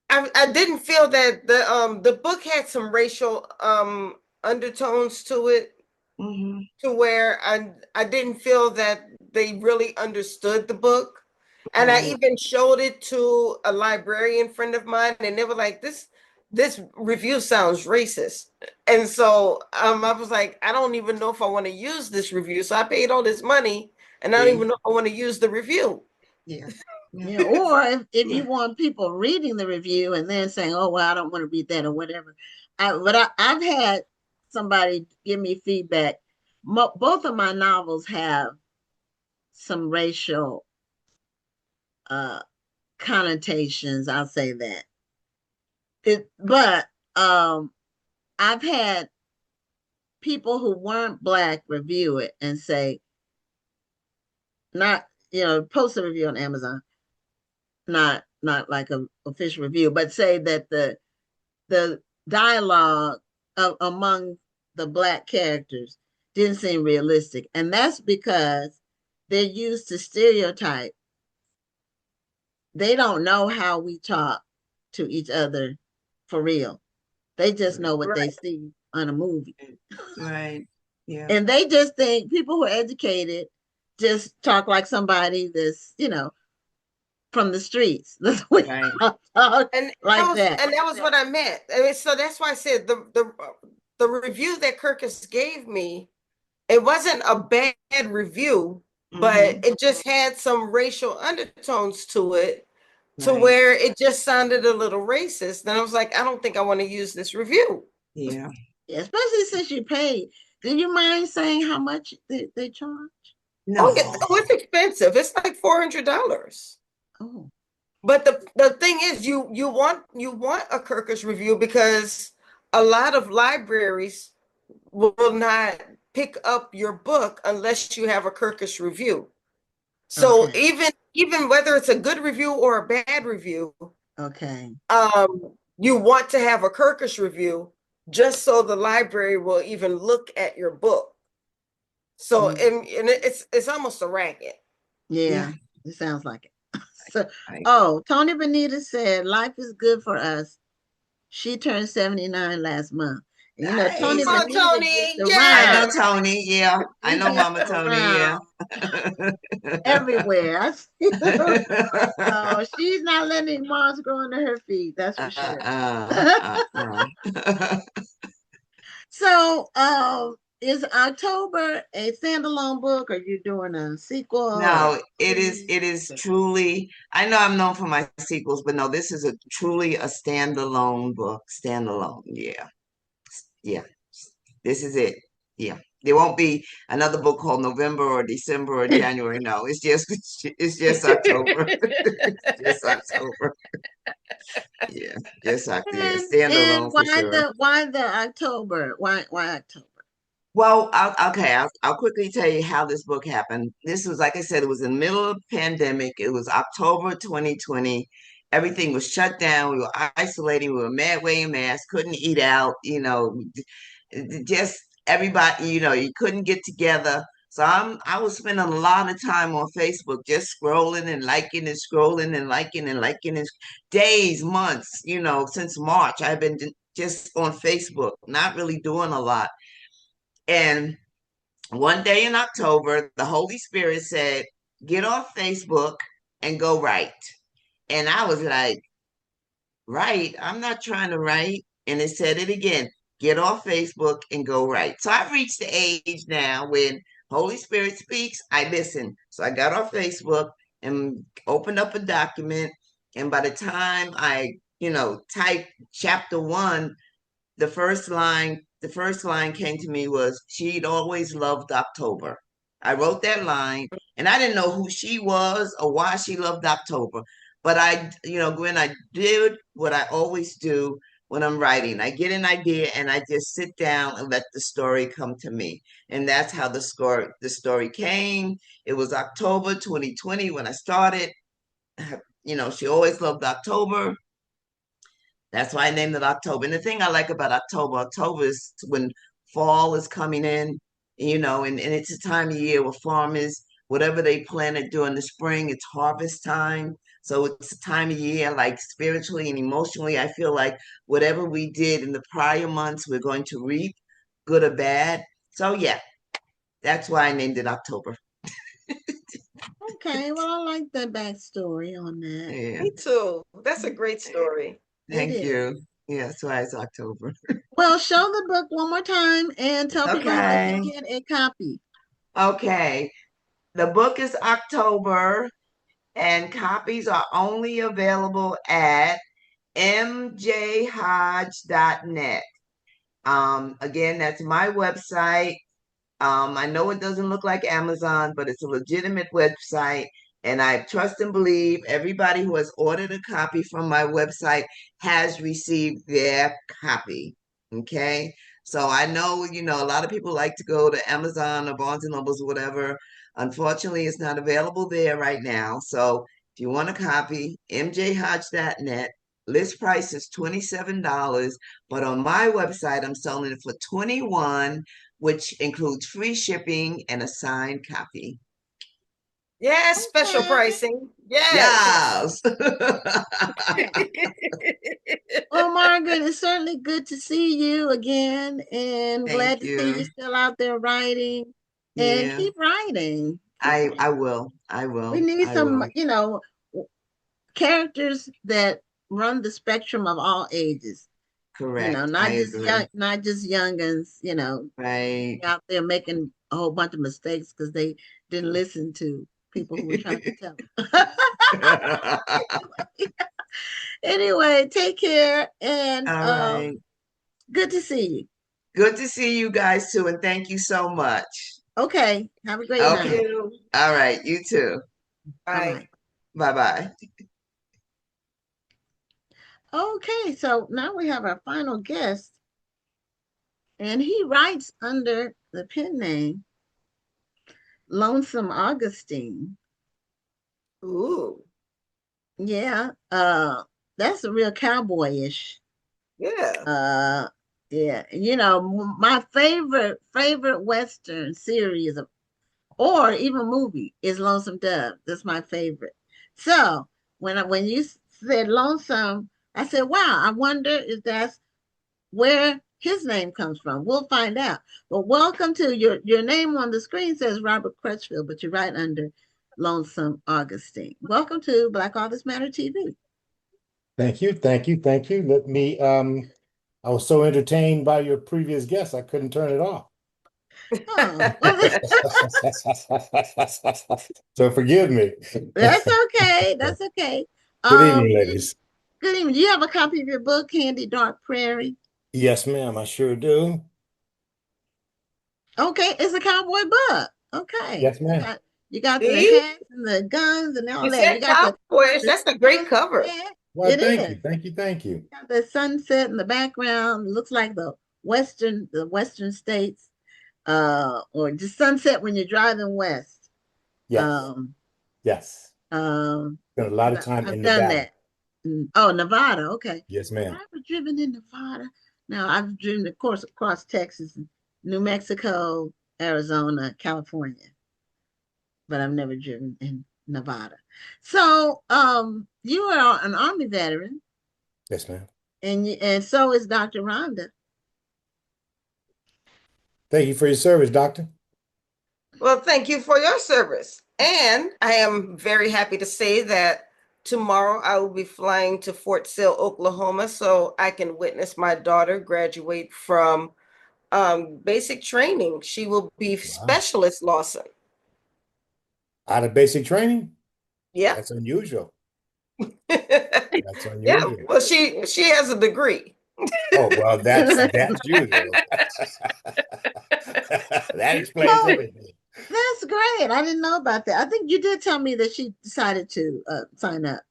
I didn't feel that the book had some racial undertones to it Mhm. to where I didn't feel that they really understood the book. And I Right. even showed it to a librarian friend of mine and they were like, this review sounds racist. And so I was like, I don't even know if I want to use this review. So I paid all this money and I don't See? even know if I want to use the review. Yeah. Yeah. Yeah, or if Yeah. you want people reading the review and then saying, "Oh, well, I don't want to read that" or whatever. I've had somebody give me feedback. Both of my novels have some racial uh, connotations. I'll say that. But I've had people who weren't Black review it and say, not, post a review on Amazon, not like a official review, but say that the dialogue among the Black characters didn't seem realistic. And that's because they're used to stereotype. They don't know how we talk to each other for real. They just know what they see on a movie. Right. Yeah. And they just think people who are educated just talk like somebody that's, from the streets. That's what Right. talk And like that. And that was what I meant. I mean, so that's why I said the review that Kirkus gave me, it wasn't a bad review, but it just had some racial undertones to it, to Right. where it just sounded a little racist. And I was like, I don't think I want to use this review. Yeah. Especially since you paid. Do you mind saying how much they charge? No. Oh, it's expensive. It's like $400. Oh. But the thing is, you want a Kirkus review because a lot of libraries will not pick up your book unless you have a Kirkus review. So Okay. even whether it's a good review or a bad review, Okay. you want to have a Kirkus review just so the library will even look at your book. So and it's almost a racket. Yeah, it sounds like it. So, Tony Benita said, "Life is good for us." She turned 79 last month. And, Tony Nice. Benita Tony, gets I around. know Tony. Yeah. I He know gets Mama Tony. around Yeah. everywhere. I see her. No, she's not letting moss grow under her feet. That's for sure. So, is October a standalone book? Are you doing a sequel? No, it is truly, I know I'm known for my sequels, but no, this is truly a standalone book. Standalone. Yeah. Yeah. This is it. Yeah. There won't be another book called November or December or January. No, it's just October. It's just October. Yeah, just October. Yeah, And standalone for sure. why the October? Why October? Well, I'll quickly tell you how this book happened. This was, like I said, it was in the middle of the pandemic. It was October 2020. Everything was shut down. We were isolating. We were wearing masks, couldn't eat out, just everybody, you couldn't get together. So I was spending a lot of time on Facebook, just scrolling and liking and scrolling and liking and liking and days, months, since March. I've been just on Facebook, not really doing a lot. And one day in October, the Holy Spirit said, "Get off Facebook and go write." And I was like, "Write? I'm not trying to write." And it said it again, "Get off Facebook and go write." So I've reached the age now when Holy Spirit speaks, I listen. So I got off Facebook and opened up a document. And by the time I, typed chapter 1, the first line came to me was, "She'd always loved October." I wrote that line and I didn't know who she was or why she loved October. But Gwen, I did what I always do when I'm writing. I get an idea and I just sit down and let the story come to me. And that's how the story came. It was October 2020 when I started. She always loved October. That's why I named it October. And the thing I like about October is when fall is coming in, and it's a time of year where farmers, whatever they planted during the spring, it's harvest time. So it's a time of year, like spiritually and emotionally, I feel like whatever we did in the prior months, we're going to reap, good or bad. So yeah, that's why I named it October. Okay, well, I like the backstory on that. Yeah, Me too. That's a great story. thank It is. you. Yeah, that's why it's October. Well, show the book one more time and tell people how they can Okay. get a copy. Okay. The book is October, and copies are only available at mjhodge.net. Again, that's my website. I know it doesn't look like Amazon, but it's a legitimate website. And I trust and believe everybody who has ordered a copy from my website has received their copy. Okay. So I know, a lot of people like to go to Amazon or Barnes and Nobles or whatever. Unfortunately, it's not available there right now. So if you want a copy, mjhodge.net. List price is $27, but on my website, I'm selling it for 21, which includes free shipping and a signed copy. Yes, special Okay. pricing. Yes. Yes. Well, Margaret, it's certainly good to see you again, and glad Thank to see you. you still out there writing. And Yeah. keep writing. Keep I writing. I will. I We will. need I some, will. characters that run the spectrum of all ages. Correct. I Not just agree. not just youngins. Right. Out there making a whole bunch of mistakes because they didn't listen to people who were trying to tell them. Anyway, take care, and All right. good to see you. Good to see you guys too, and thank you so much. Okay, have a great Thank Okay. night. you. All right. You too. Bye Bye. bye. Bye bye. Okay, so now we have our final guest, and he writes under the pen name Lonesome Augustine. Ooh, Yeah, that's a real cowboyish. yeah. Uh, yeah, my favorite Western series or even movie is Lonesome Dove. That's my favorite. So when you said Lonesome, I said, wow, I wonder if that's where his name comes from. We'll find out. But welcome to your name on the screen says Robert Crutchfield, but you're right under Lonesome Augustine. Welcome to Black Authors Matter TV. Thank you, thank you, thank you. Let me I was so entertained by your previous guest, I couldn't turn it off. Oh, well, So forgive me. that's okay. That's okay. Good evening, Um, ladies. good evening. Do you have a copy of your book, Candy Dark Prairie? Yes, ma'am, I sure do. Okay, it's a cowboy book. Okay. Yes, ma'am. You got the See? hats and the guns and all You that. said You got cowboys. the That's a great cover. sunset. Well, It thank you, is. thank you, thank you. Got the sunset in the background. It looks like the western states, or just sunset when you're driving west. Yes, Um, yes. um, Spent a lot of time I've in done Nevada. that. Oh, Nevada. Okay. Yes, Have ma'am. I ever driven in Nevada? No, I've driven, of course, across Texas, New Mexico, Arizona, California, but I've never driven in Nevada. So, you are an Army veteran, Yes, ma'am. and so is Dr. Rhonda. Thank you for your service, doctor. Well, thank you for your service. And I am very happy to say that tomorrow I will be flying to Fort Sill, Oklahoma, so I can witness my daughter graduate from basic training. She will be Wow. Specialist Lawson. Out of basic training? Yep. That's unusual. That's Yeah, unusual. well, she has a degree. Oh, well, that's usual. That explains Oh, everything. that's great. I didn't know about that. I think you did tell me that she decided to sign up.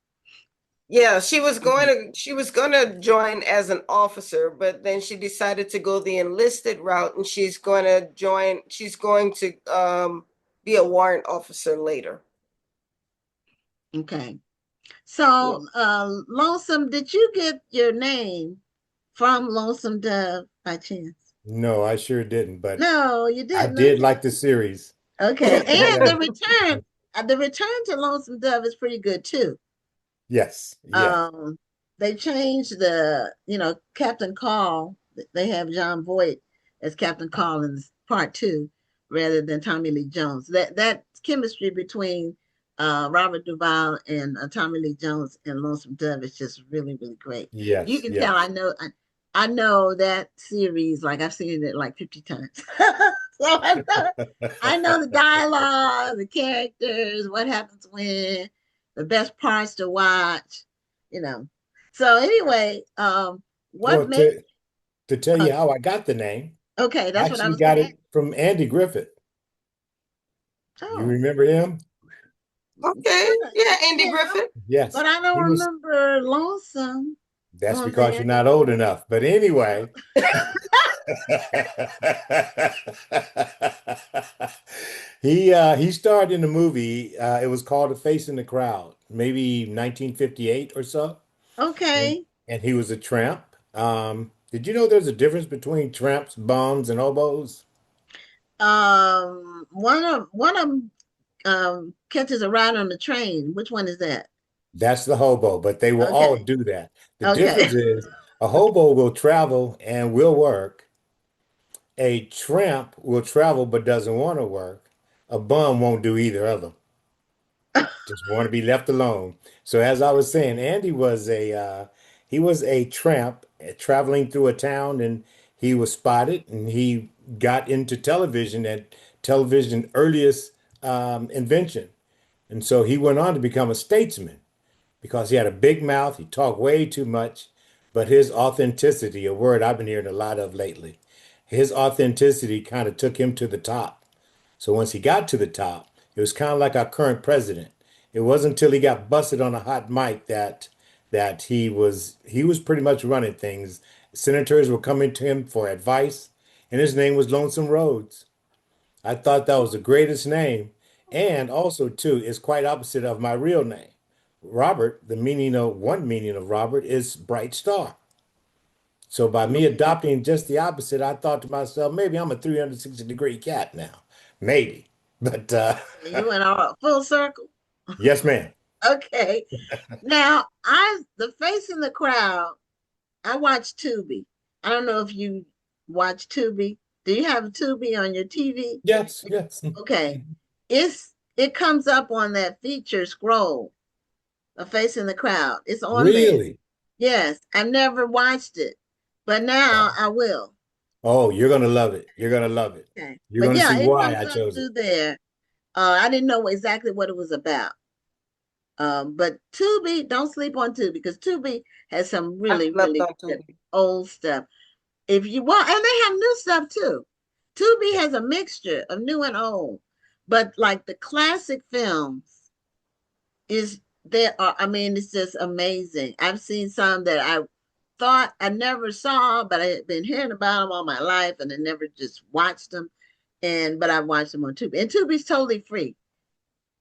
Yeah, Mhm. she was going to join as an officer, but then she decided to go the enlisted route, and she's going to be a warrant officer later. Okay. Yeah. So, Lonesome, did you get your name from Lonesome Dove by chance? No, I sure didn't, but No, you I didn't. did Okay. like the series. Okay. And Yeah. the return to Lonesome Dove is pretty good too. Yes, yes, Um, they changed Captain Call. They have John Voight as Captain Collins Part Two, rather than Tommy Lee Jones. That chemistry between Robert Duvall and Tommy Lee Jones and Lonesome Dove is just really really great. You yes, can tell. yes. I know that series like I've seen it like 50 times. So I know the dialogue, the characters, what happens when, the best parts to watch, you know. So anyway, what Well, made to tell uh, you how I got the name, okay, I that's what I actually was gonna got ask. it from Andy Griffith. You Oh, remember him? Okay. yeah, Yeah, Andy yeah, Griffith. Yes. but I He don't was remember Lonesome. That's Oh because you're man. not old enough. But anyway, he starred in the movie. It was called A Face in the Crowd, maybe 1958 or so. And Okay. and he was a tramp. Did you know there's a difference between tramps, bums, and hobos? One of them catches a ride on the train. Which one is that? That's the hobo, but they will all Okay. do that. The Okay. difference is a hobo will travel and will work. A tramp will travel but doesn't want to work. A bum won't do either of them. Just want to be left alone. So as I was saying, Andy was he was a tramp traveling through a town, and he was spotted, and he got into television at television earliest invention. And so he went on to become a statesman because he had a big mouth. He talked way too much, but his authenticity, a word I've been hearing a lot of lately, his authenticity kind of took him to the top. So once he got to the top, it was kind of like our current president. It wasn't until he got busted on a hot mic that he was pretty much running things. Senators were coming to him for advice, and his name was Lonesome Rhodes. I thought that was the greatest name, and also too is quite opposite of my real name. Robert, the meaning of one meaning of Robert is bright star. So by me Okay. adopting just the opposite, I thought to myself, maybe I'm a 360-degree cat now. Maybe. But You went all full circle. yes, ma'am. Okay. Now, the face in the crowd, I watched Tubi. I don't know if you watch Tubi. Do you have Tubi on your TV? Yes, yes. Okay. It comes up on that feature scroll, a face in the crowd. It's on there. Really? Yes, I never watched it, but now Wow. I will. Oh, you're gonna love it. You're gonna love it. Okay. You're But gonna yeah, see it why comes I up chose it. through there. I didn't know exactly what it was about. But Tubi, don't sleep on Tubi because Tubi has some I really, slept really on good Tubi. old stuff. If you want, and they have new stuff too. Tubi has a mixture of new and old, but like the classic films is there are, I mean, it's just amazing. I've seen some that I thought I never saw, but I had been hearing about them all my life and I never just watched them. And but I watched them on Tubi. And Tubi's totally free.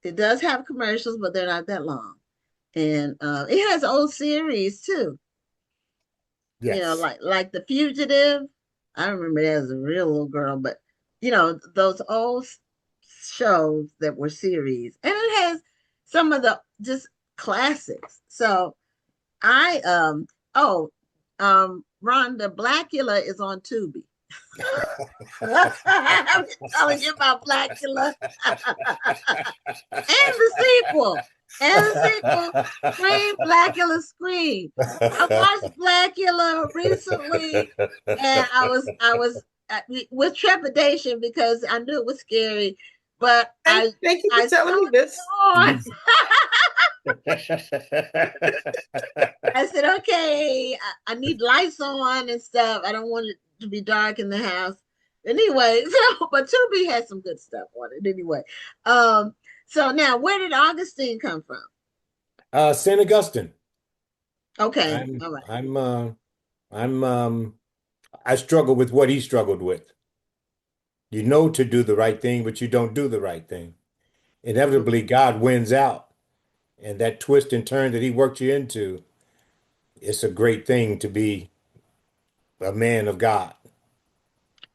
It does have commercials, but they're not that long. And it has old series too. Yes. Like The Fugitive. I remember that as a real little girl, but those old shows that were series, and it has some of the just classics. So I oh Rhonda Blackula is on Tubi. I'm telling you about Blackula and the sequel. And the sequel, Scream, Blackula Scream. I watched Blackula recently, and I was with trepidation because I knew it was scary, but Thank you I for telling me sewed it this. on. I said, okay, I need lights on and stuff. I don't want it to be dark in the house. Anyway, but Tubi has some good stuff on it anyway. So now where did Augustine come from? Saint Augustine. Okay, I'm all right. I'm I'm I struggle with what he struggled with. You know to do the right thing, but you don't do the right thing. Inevitably, God wins out. And that twist and turn that he worked you into, it's a great thing to be a man of God.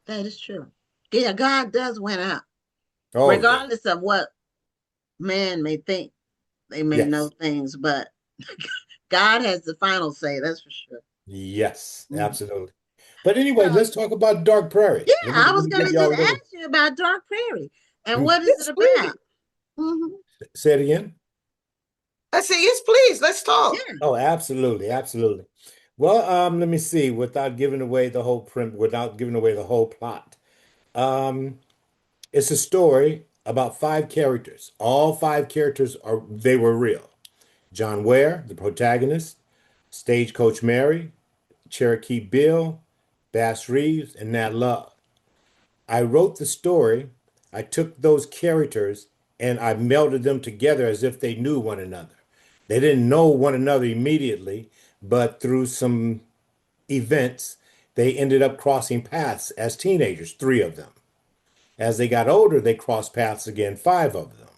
That is true. Yeah, God does win out, Oh, yeah. regardless of what man may think. They may know Yes. things, but God has the final say, that's for sure. Yes, Mhm. absolutely. But anyway, So, let's talk about Dark Prairie. yeah, Let me I let was me going give to y'all just a little. ask you about Dark Prairie and what is it Yes, about? please. Hmm. Say it again. I said, yes, please. Let's talk. Yeah. Oh, absolutely, absolutely. Well, let me see, without giving away the whole plot. Um, it's a story about five characters. All five characters they were real. John Ware, the protagonist, Stagecoach Mary, Cherokee Bill, Bass Reeves, and Nat Love. I wrote the story. I took those characters and I melded them together as if they knew one another. They didn't know one another immediately, but through some events, they ended up crossing paths as teenagers, three of them. As they got older, they crossed paths again, five of them.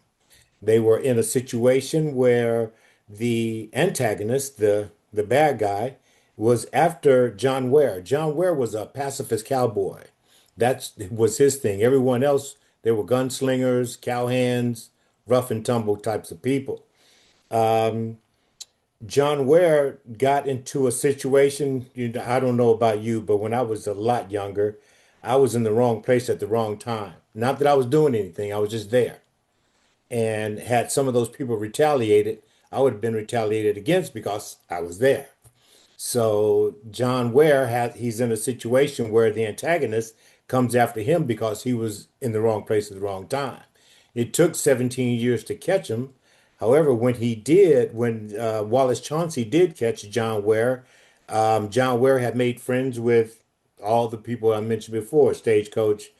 They were in a situation where the antagonist, the bad guy, was after John Ware. John Ware was a pacifist cowboy. That was his thing. Everyone else, they were gunslingers, cowhands, rough and tumble types of people. Um, John Ware got into a situation, I don't know about you, but when I was a lot younger, I was in the wrong place at the wrong time. Not that I was doing anything, I was just there. And had some of those people retaliated, I would have been retaliated against because I was there. So John Ware he's in a situation where the antagonist comes after him because he was in the wrong place at the wrong time. It took 17 years to catch him. However, when Wallace Chauncey did catch John Ware, John Ware had made friends with all the people I mentioned before, Stagecoach,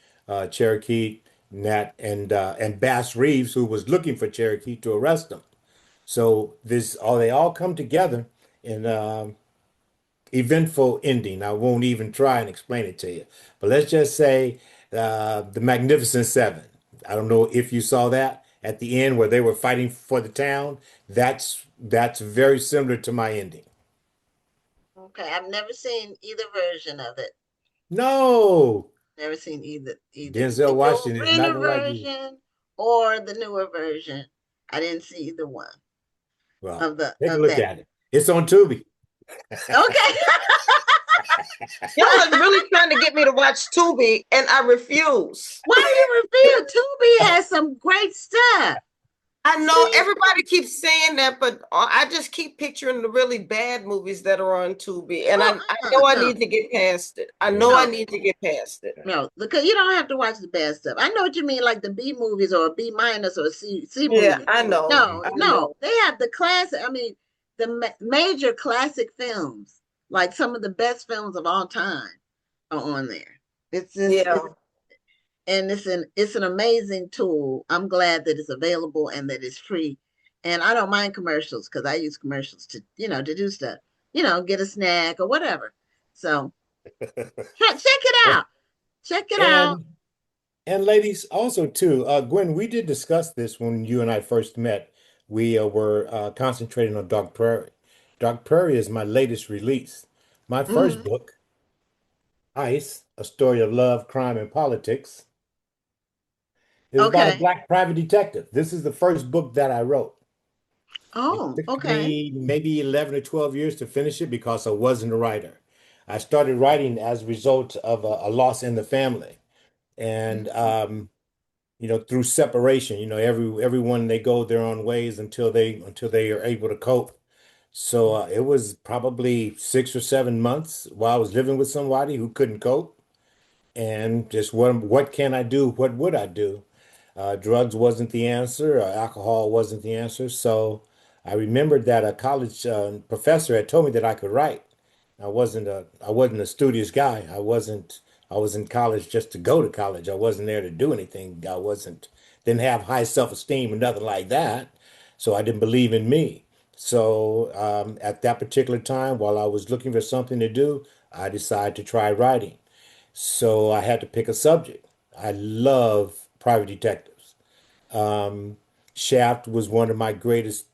Cherokee, Nat, and Bass Reeves, who was looking for Cherokee to arrest him. So they all come together in eventful ending. I won't even try and explain it to you, but let's just say the Magnificent Seven. I don't know if you saw that at the end where they were fighting for the town. That's very similar to my ending. Okay, I've never seen either version of it. No, Never seen either Denzel the Washington is not older gonna like you. version or the newer version. I didn't see either one Well, of the take a of look that. at it. It's on Tubi. Okay. Y'all are really trying to get me to watch Tubi, and I refuse. Why do you refuse? Tubi has some great stuff. I know See? everybody keeps saying that, but I just keep picturing the really bad movies that are on Tubi, and I know I No, need to get past it. I know I Yeah. no, need to get past it. no, because you don't have to watch the bad stuff. I know what you mean, like the B movies or a B minus or a C Yeah, movie. I know. No, I no, know. they have the classic. I mean, the major classic films, like some of the best films of all time, are on there. It's just Yeah. it's an amazing tool. I'm glad that it's available and that it's free. And I don't mind commercials because I use commercials to do stuff, get a snack or whatever. So check it out. Check it out. And and ladies, also too, Gwen, we did discuss this when you and I first met. We were concentrating on Dark Prairie. Dark Prairie is my latest release. My first Mhm. book, Ice, A Story of Love, Crime, and Politics, is about a Okay. black private detective. This is the first book that I wrote. It Oh, took okay. me maybe 11 or 12 years to finish it because I wasn't a writer. I started writing as a result of a loss in the family. And Mhm. through separation, everyone they go their own ways until they are able to cope. So it was probably 6 or 7 months while I was living with somebody who couldn't cope, and just what can I do? What would I do? Drugs wasn't the answer, alcohol wasn't the answer. So I remembered that a college professor had told me that I could write. I wasn't a studious guy. I was in college just to go to college. I wasn't there to do anything. Didn't have high self-esteem or nothing like that. So I didn't believe in me. So at that particular time, while I was looking for something to do, I decided to try writing. So I had to pick a subject. I love private detectives. Um, Shaft was one of my greatest,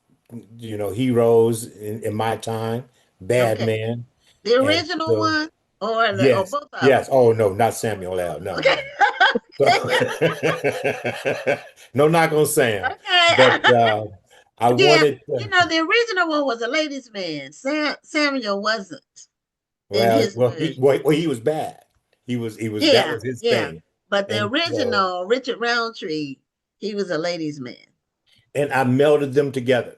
heroes in my time. Bad Okay. man. The And original so, one or yes, both of them? yes. Oh no, not Samuel L. No, Okay. no, no. So, no knock on Sam, but Okay. I Yeah, wanted. the original one was a ladies' man. Samuel wasn't in Well, his well, he version. well, he was bad. He was that Yeah, was his yeah. thing, But the and so. original Richard Roundtree, he was a ladies' man. And I melded them together.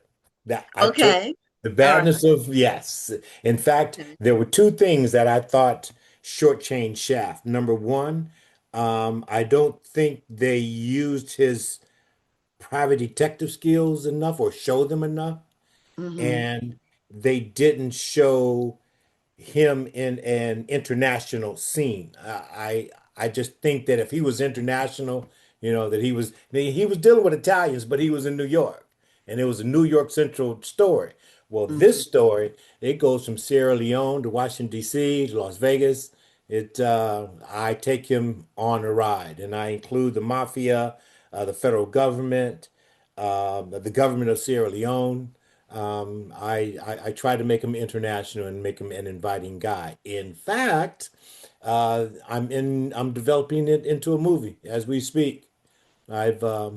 That I took Okay. the All right. badness of yes. In fact, Okay. there were two things that I thought shortchanged Shaft. Number one, I don't think they used his private detective skills enough or showed them enough, Mm-hmm. and they didn't show him in an international scene. I just think that if he was international, that he was dealing with Italians, but he was in New York, and it was a New York Central story. Well, this Mhm. story, it goes from Sierra Leone to Washington, D.C., to Las Vegas. I take him on a ride, and I include the mafia, the federal government, the government of Sierra Leone. I try to make him international and make him an inviting guy. In fact, I'm developing it into a movie as we speak. I've uh,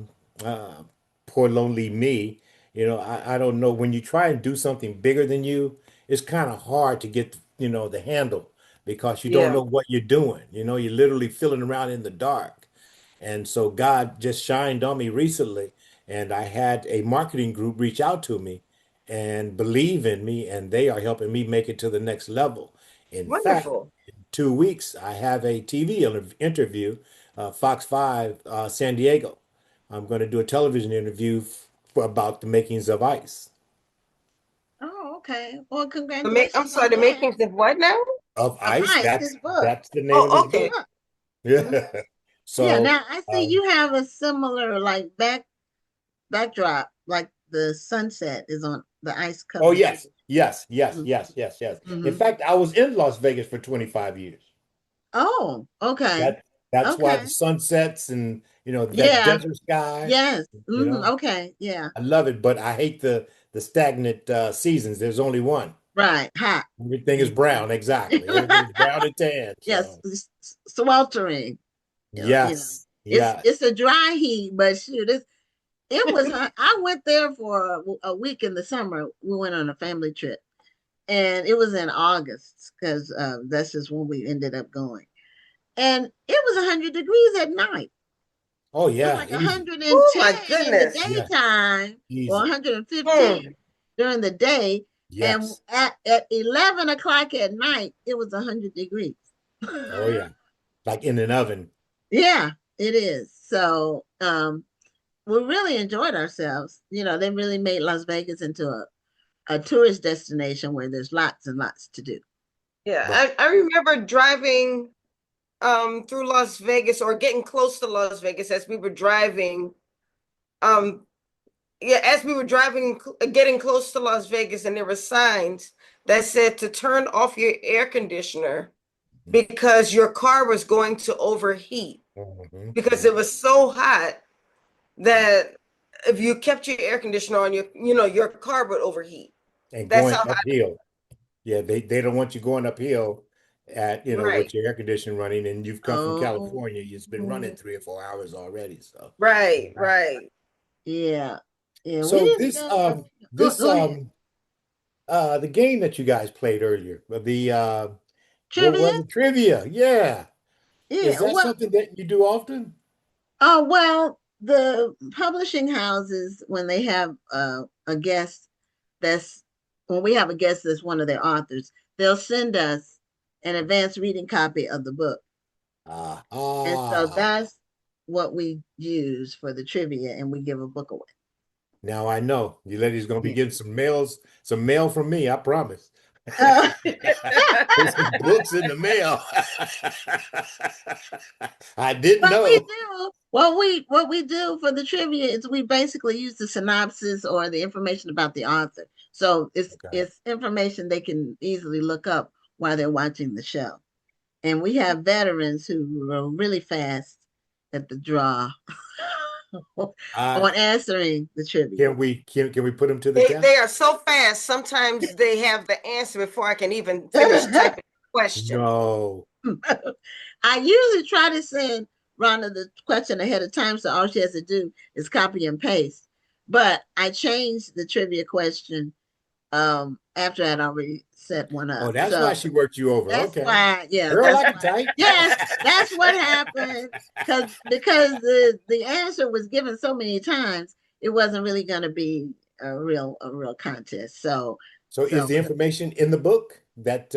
poor lonely me. I don't know when you try and do something bigger than you, it's kind of hard to get the handle because you don't Yeah. know what you're doing. You're literally feeling around in the dark. And so God just shined on me recently, and I had a marketing group reach out to me and believe in me, and they are helping me make it to the next level. In fact, Wonderful. 2 weeks, I have a TV interview, Fox 5, San Diego. I'm going to do a television interview about the makings of ice. Oh, okay. Well, I'm congratulations sorry, on the that. makings of what now? Of Of ice, Ice, that's his book. that's the name of Oh, his okay. book. Huh. Mhm. Yeah. Yeah. So, Now I see you have a similar like backdrop, like the sunset is on the ice oh covered yes, city. yes, yes, Mhm. yes, yes, yes. In Mhm. fact, I was in Las Vegas for 25 years. Oh, okay. That's why the Okay. sunsets and that Yeah. desert sky, Yes. you know, Okay. Yeah. I love it, but I hate the stagnant seasons. There's only one. Right. Hot. Everything is Mhm. brown, exactly. Everything's brown and tan. Yes. So Sweltering. You know, yes, it's yes. a dry heat, but shoot, it was. I went there for a week in the summer. We went on a family trip, and it was in August because that's just when we ended up going. And it was 100 degrees at night. Oh It was yeah, like easy. Oh my 110 in the goodness. Yeah, daytime or easy. Hmm. 115 during the day. And Yes. at 11 o'clock at night, it was 100 degrees. Oh yeah. Like in an oven. Yeah, it is. So we really enjoyed ourselves. They really made Las Vegas into a tourist destination where there's lots and lots to do. Yeah, Right. I remember driving through Las Vegas or getting close to Las Vegas as we were driving. Um yeah, as we were driving getting close to Las Vegas, and there were signs that said to turn off your air conditioner because your car was going to overheat because Mhm. it was so hot that if you kept your air conditioner on, your car would overheat. And That's going how hot. uphill. Yeah, they don't want you going uphill at, Right, with your air conditioning running, and you've come from Oh, California, it's been running 3 or 4 hours already. So right, yeah. right. yeah. Yeah, we So didn't this go. this Go ahead. the game that you guys played earlier, what Trivia? was it? Trivia. Yeah. Is Yeah. that something that you do often? Well, the publishing houses, when they have a guest that's when we have a guest that's one of their authors, they'll send us an advanced reading copy of the book. Ah, And so ah. that's what we use for the trivia, and we give a book away. Now I know you ladies gonna be Yeah. getting some mail from me, I promise. Uh, There's some books in the mail. I didn't what we know. do, what we do for the trivia is we basically use the synopsis or the information about the author. So it's Okay. it's information they can easily look up while they're watching the show. And we have veterans who are really fast at the draw Uh, on answering the trivia. can we put them to the They test? are so fast. Sometimes they have the answer before I can even finish typing the question. No. I usually try to send Rhonda the question ahead of time, so all she has to do is copy and paste. But I changed the trivia question after I'd already set one Oh, up. that's why So she worked you over. that's Okay. why, yeah, Girl, that's I can why. type. Yes, that's what happened. Because the answer was given so many times, it wasn't really going to be a real contest. So So is so the information in the book that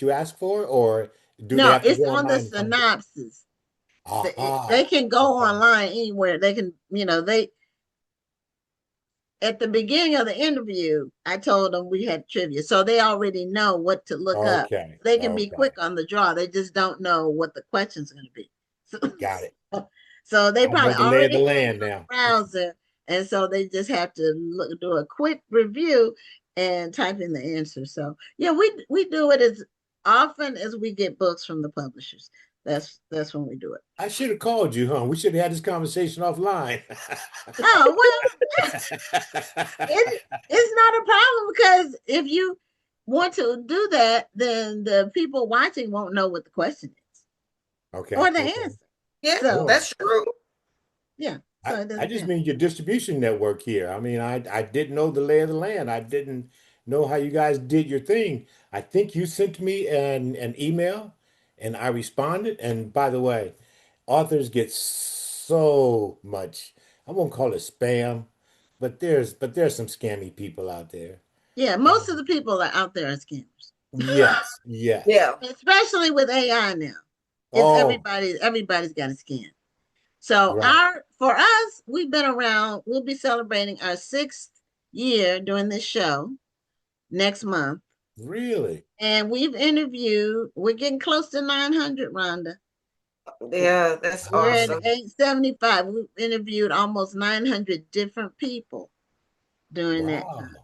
you asked for, or do they no, have to it's go on the online and find it? synopsis. They Aha. can go Okay. online anywhere. They can, they at the beginning of the interview, I told them we had trivia, so they already know what to look up. Okay. They can be Okay. quick on the draw. They just don't know what the question's going to be. Got it. So they I know probably the lay of already the have it land on the now. browser, And so they just have to do a quick review and type in the answer. So yeah, we do it as often as we get books from the publishers. That's when we do it. I should have called you, huh? We should have had this conversation offline. Oh well, it's not a problem because if you want to do that, then the people watching won't know what the question is Okay, or the okay. answer. Yeah, So Oh, that's true. yeah, so it I doesn't just matter. mean your distribution network here. I mean, I didn't know the lay of the land. I didn't know how you guys did your thing. I think you sent me an email and I responded. And by the way, authors get so much, I won't call it spam, but there's some scammy people out there. Yeah, most of And the people are out there are scammers, yes, yes. Yeah. especially with AI now. It's Oh, everybody's got a scam. So right. our for us, we've been around. We'll be celebrating our 6th year doing this show next month, Really? and we've interviewed. We're getting close to 900, Rhonda. Yeah, that's We're at awesome. 875. We've interviewed almost 900 different people during that time.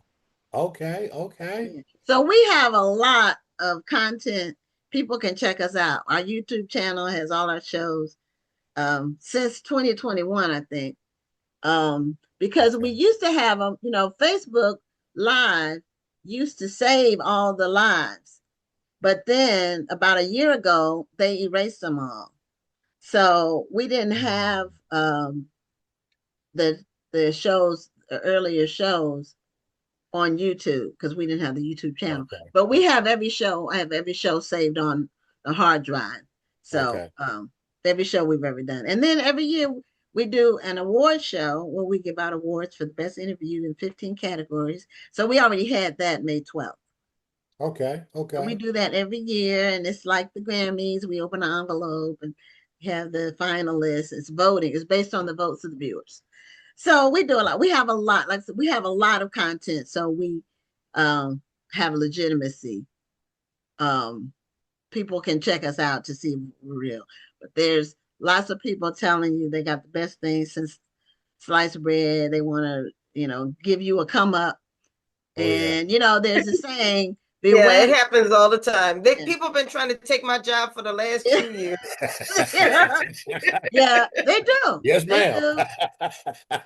Wow. Okay, okay. Yeah. So we have a lot of content. People can check us out. Our YouTube channel has all our shows since 2021, I think. Because we Okay. used to have them, Facebook Live used to save all the lives, but then about a year ago, they erased them all. So we didn't have the shows, the earlier shows on YouTube because we didn't have the YouTube channel. Okay. But we have every show. I have every show saved on the hard drive. So Okay. every show we've ever done. And then every year we do an award show where we give out awards for the best interview in 15 categories. So we already had that May 12th. Okay. So we Okay. do that every year, and it's like the Grammys. We open an envelope and have the finalists. It's voting. It's based on the votes of the viewers. So we do a lot. We have a lot. Like I said, we have a lot of content. So we um, have legitimacy. Um, People can check us out to see if we're real. But there's lots of people telling you they got the best thing since sliced bread. They want to, give you a come up. Oh yeah. And there's a saying, Yeah, it beware. happens all the time. They Yeah. people been trying to take my job for the last 2 years. Yeah. Yeah, they do. Yes, They ma'am.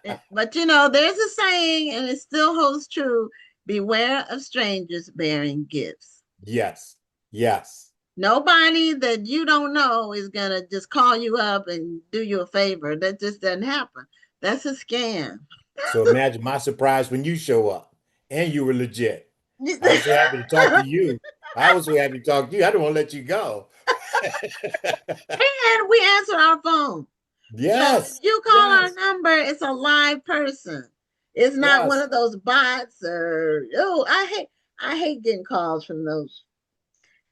do. But there's a saying, and it still holds true: beware of strangers bearing gifts. Yes. Yes. Nobody that you don't know is gonna just call you up and do you a favor. That just doesn't happen. That's a scam. So imagine my surprise when you show up and you were legit. I was so happy to talk to you. I was so happy to talk to you. I don't want to let you go. And we answer our phone. So if Yes. you call our Yes. number, it's a live person. It's not one Yes. of those bots or I hate getting calls from those.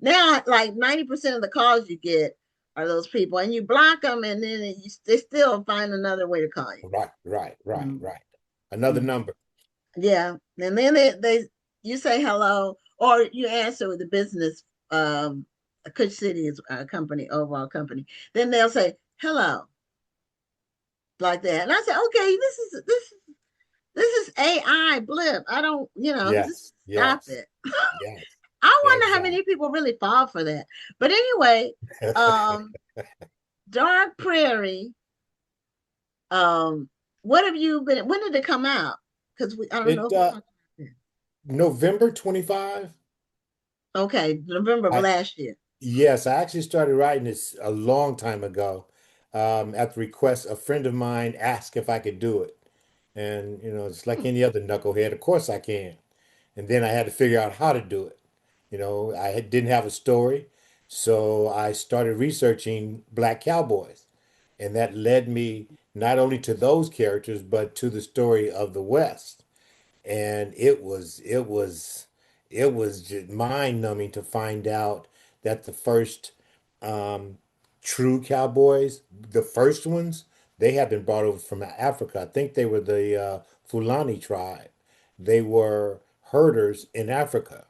Now, like 90% of the calls you get are those people, and you block them, and then they still find another way to call you. Right, right, right, Mhm. right. Another Mhm. number. Yeah, and then you say hello, or you answer with the business. Kush City is our company, overall company. Then they'll say hello, like that, and I say, okay, this is AI blip. I don't, just Yes, stop yes, it. yes, I wonder how exactly. many people really fall for that. But anyway, um, Dark Prairie. Um, what have you been? When did it come out? Because I don't know It if we talked about it. November 25. Okay, November of I last year. Yes, I actually started writing this a long time ago. At the request, a friend of mine asked if I could do it. And it's like any other knucklehead, of course I can. And then I had to figure out how to do it. Didn't have a story, so I started researching black cowboys. And that led me not only to those characters, but to the story of the West. And it was just mind-numbing to find out that the first um, true cowboys, the first ones, they had been brought over from Africa. I think they were the Fulani tribe. They were herders in Africa.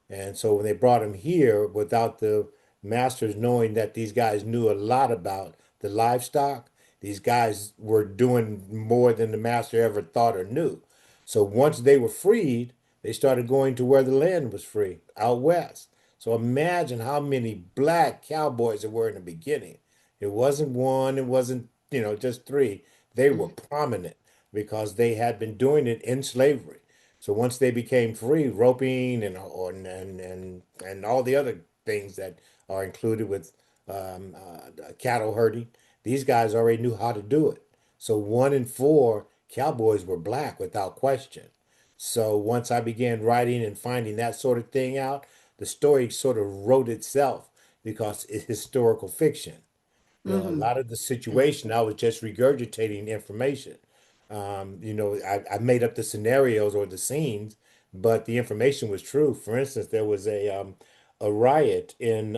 And so when they brought them here without the masters knowing that these guys knew a lot about the livestock, These guys were doing more than the master ever thought or knew. So once they were freed, they started going to where the land was free, out west. So imagine how many black cowboys there were in the beginning. It wasn't one, it wasn't, just three. They were Mhm. prominent because they had been doing it in slavery. So once they became free, roping and all the other things that are included with cattle herding, these guys already knew how to do it. So 1 in 4 cowboys were black without question. So once I began writing and finding that sort of thing out, the story sort of wrote itself because it's historical fiction. A Mhm. lot of the situation, I was just regurgitating information. I made up the scenarios or the scenes, but the information was true. For instance, there was a riot in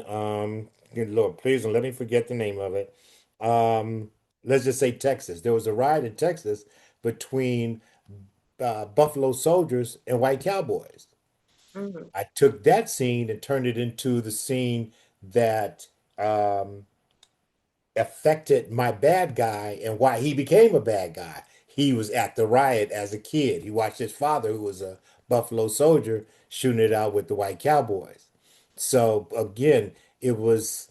good Lord, please don't let me forget the name of it. Um, let's just say Texas. There was a riot in Texas between Buffalo soldiers and white cowboys. Mhm. I took that scene and turned it into the scene that um, affected my bad guy and why he became a bad guy. He was at the riot as a kid. He watched his father, who was a Buffalo soldier, shooting it out with the white cowboys. So again, it was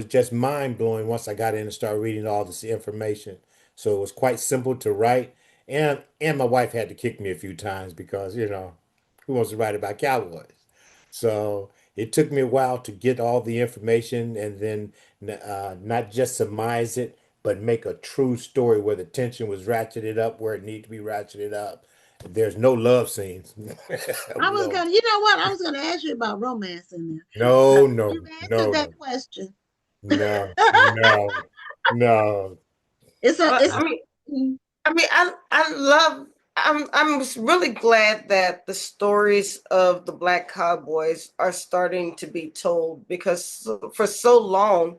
just mind blowing once I got in and started reading all this information. So it was quite simple to write, and my wife had to kick me a few times because who wants to write about cowboys? So it took me a while to get all the information and then not just surmise it, but make a true story where the tension was ratcheted up where it needed to be ratcheted up. There's no love scenes. I was No, gonna, you know what? I was gonna ask you about romance in there. But no, no, you answered no, that no, question. no, no, no. It's a, it's, I mean, mm, I love. I'm really glad that the stories of the Black Cowboys are starting to be told because for so long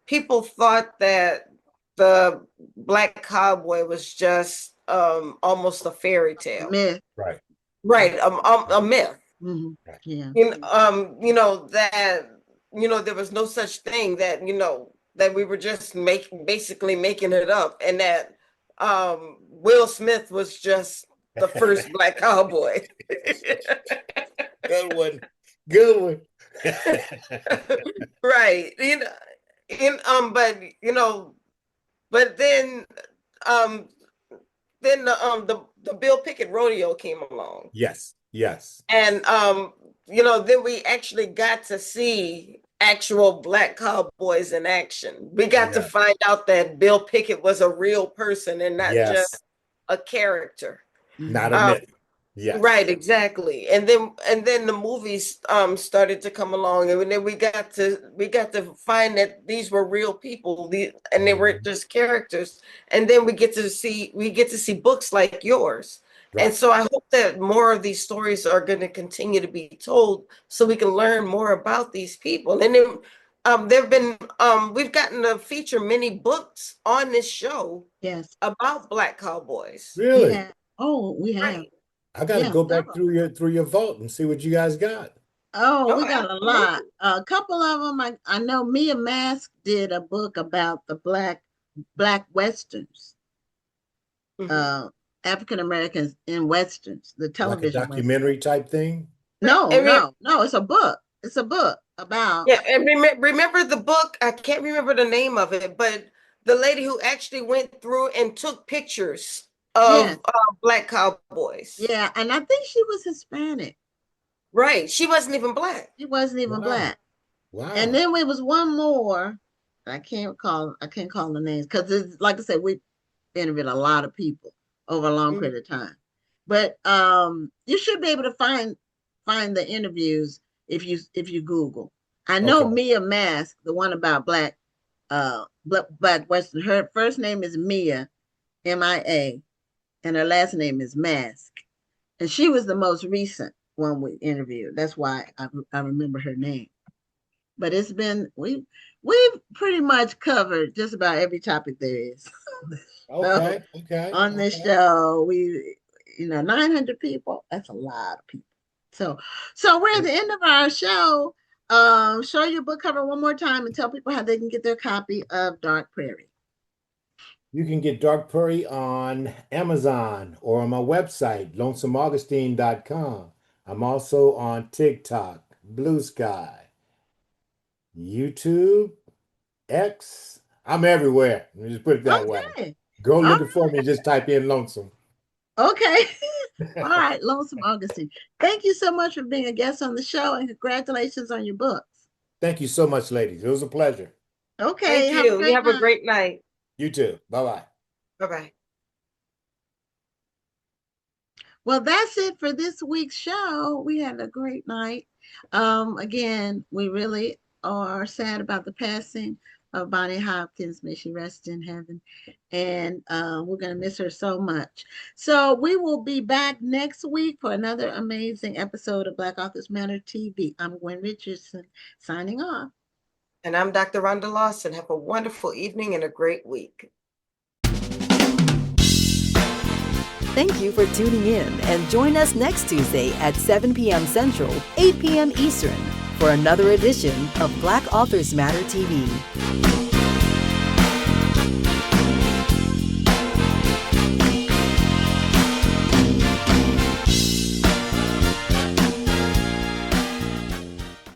people thought that the Black Cowboy was just almost a fairy tale, myth. Right, right? A myth. Hmm. right. Yeah. That there was no such thing that we were just basically making it up, and that Will Smith was just the first Black cowboy. Good one. Good one. Right. But um the Bill Pickett rodeo came along. Yes, yes. And then we actually got to see actual Black cowboys in action. We got to Yeah. find out that Bill Pickett was a real person and not just Yes. a character. Not a Hmm. Um, myth. Yes. right, exactly. And then the movies started to come along, and then we got to find that these were real people, and they weren't Mhm. just characters. And then we get to see books like yours. And Right. so I hope that more of these stories are going to continue to be told so we can learn more about these people. And then there've been we've gotten to feature many books on this show Yes. about Black cowboys. We Really? have. Oh, we have. Right. I got to Yeah, go back several. through your vault and see what you guys got. Oh, Oh, we got a lot. absolutely. A couple of them. I know Mia Mask did a book about the black westerns, Mhm. uh, African Americans in westerns, the Like a television westerns. documentary type thing? No, And no, no. It's a book. It's a book about. yeah, and remember the book? I can't remember the name of it, but the lady who actually went through and took pictures Yeah, of Black cowboys. yeah, and I think she was Hispanic. Right. She wasn't even Black. She wasn't even Wow. black. And Wow. then there was one more. I can't call. I can't call the names because it's like I said, we interviewed a lot of people over a long Mhm. period of time. But you should be able to find the interviews if you Google. I know Okay. Mia Mask, the one about black Western. Her first name is Mia, Mia, and her last name is Mask. And she was the most recent one we interviewed. That's why I remember her name. But we've pretty much covered just about every topic there is. So Okay. Okay. on this Okay. show, 900 people, that's a lot of people. So we're at the end of our show. Show your book cover one more time and tell people how they can get their copy of Dark Prairie. You can get Dark Prairie on Amazon or on my website, lonesomeaugustine.com. I'm also on TikTok, Blue Sky, YouTube, X. I'm everywhere. Let me just put it that way. Okay. Go All looking for me and just type in Lonesome. Okay. All right, Lonesome Augustine. Thank you so much for being a guest on the show, and congratulations on your books. Thank you so much, ladies. It was a pleasure. Okay, Thank have a you. You great have a night. great night. You too. Bye-bye. Bye-bye. Well, that's it for this week's show. We had a great night. Again, we really are sad about the passing of Bonnie Hopkins. May she rest in heaven. And we're going to miss her so much. So we will be back next week for another amazing episode of Black Authors Matter TV. I'm Gwen Richardson, signing off. And I'm Dr. Rhonda Lawson. Have a wonderful evening and a great week. Thank you for tuning in, and join us next Tuesday at 7 p.m. Central, 8 p.m. Eastern for another edition of Black Authors Matter TV.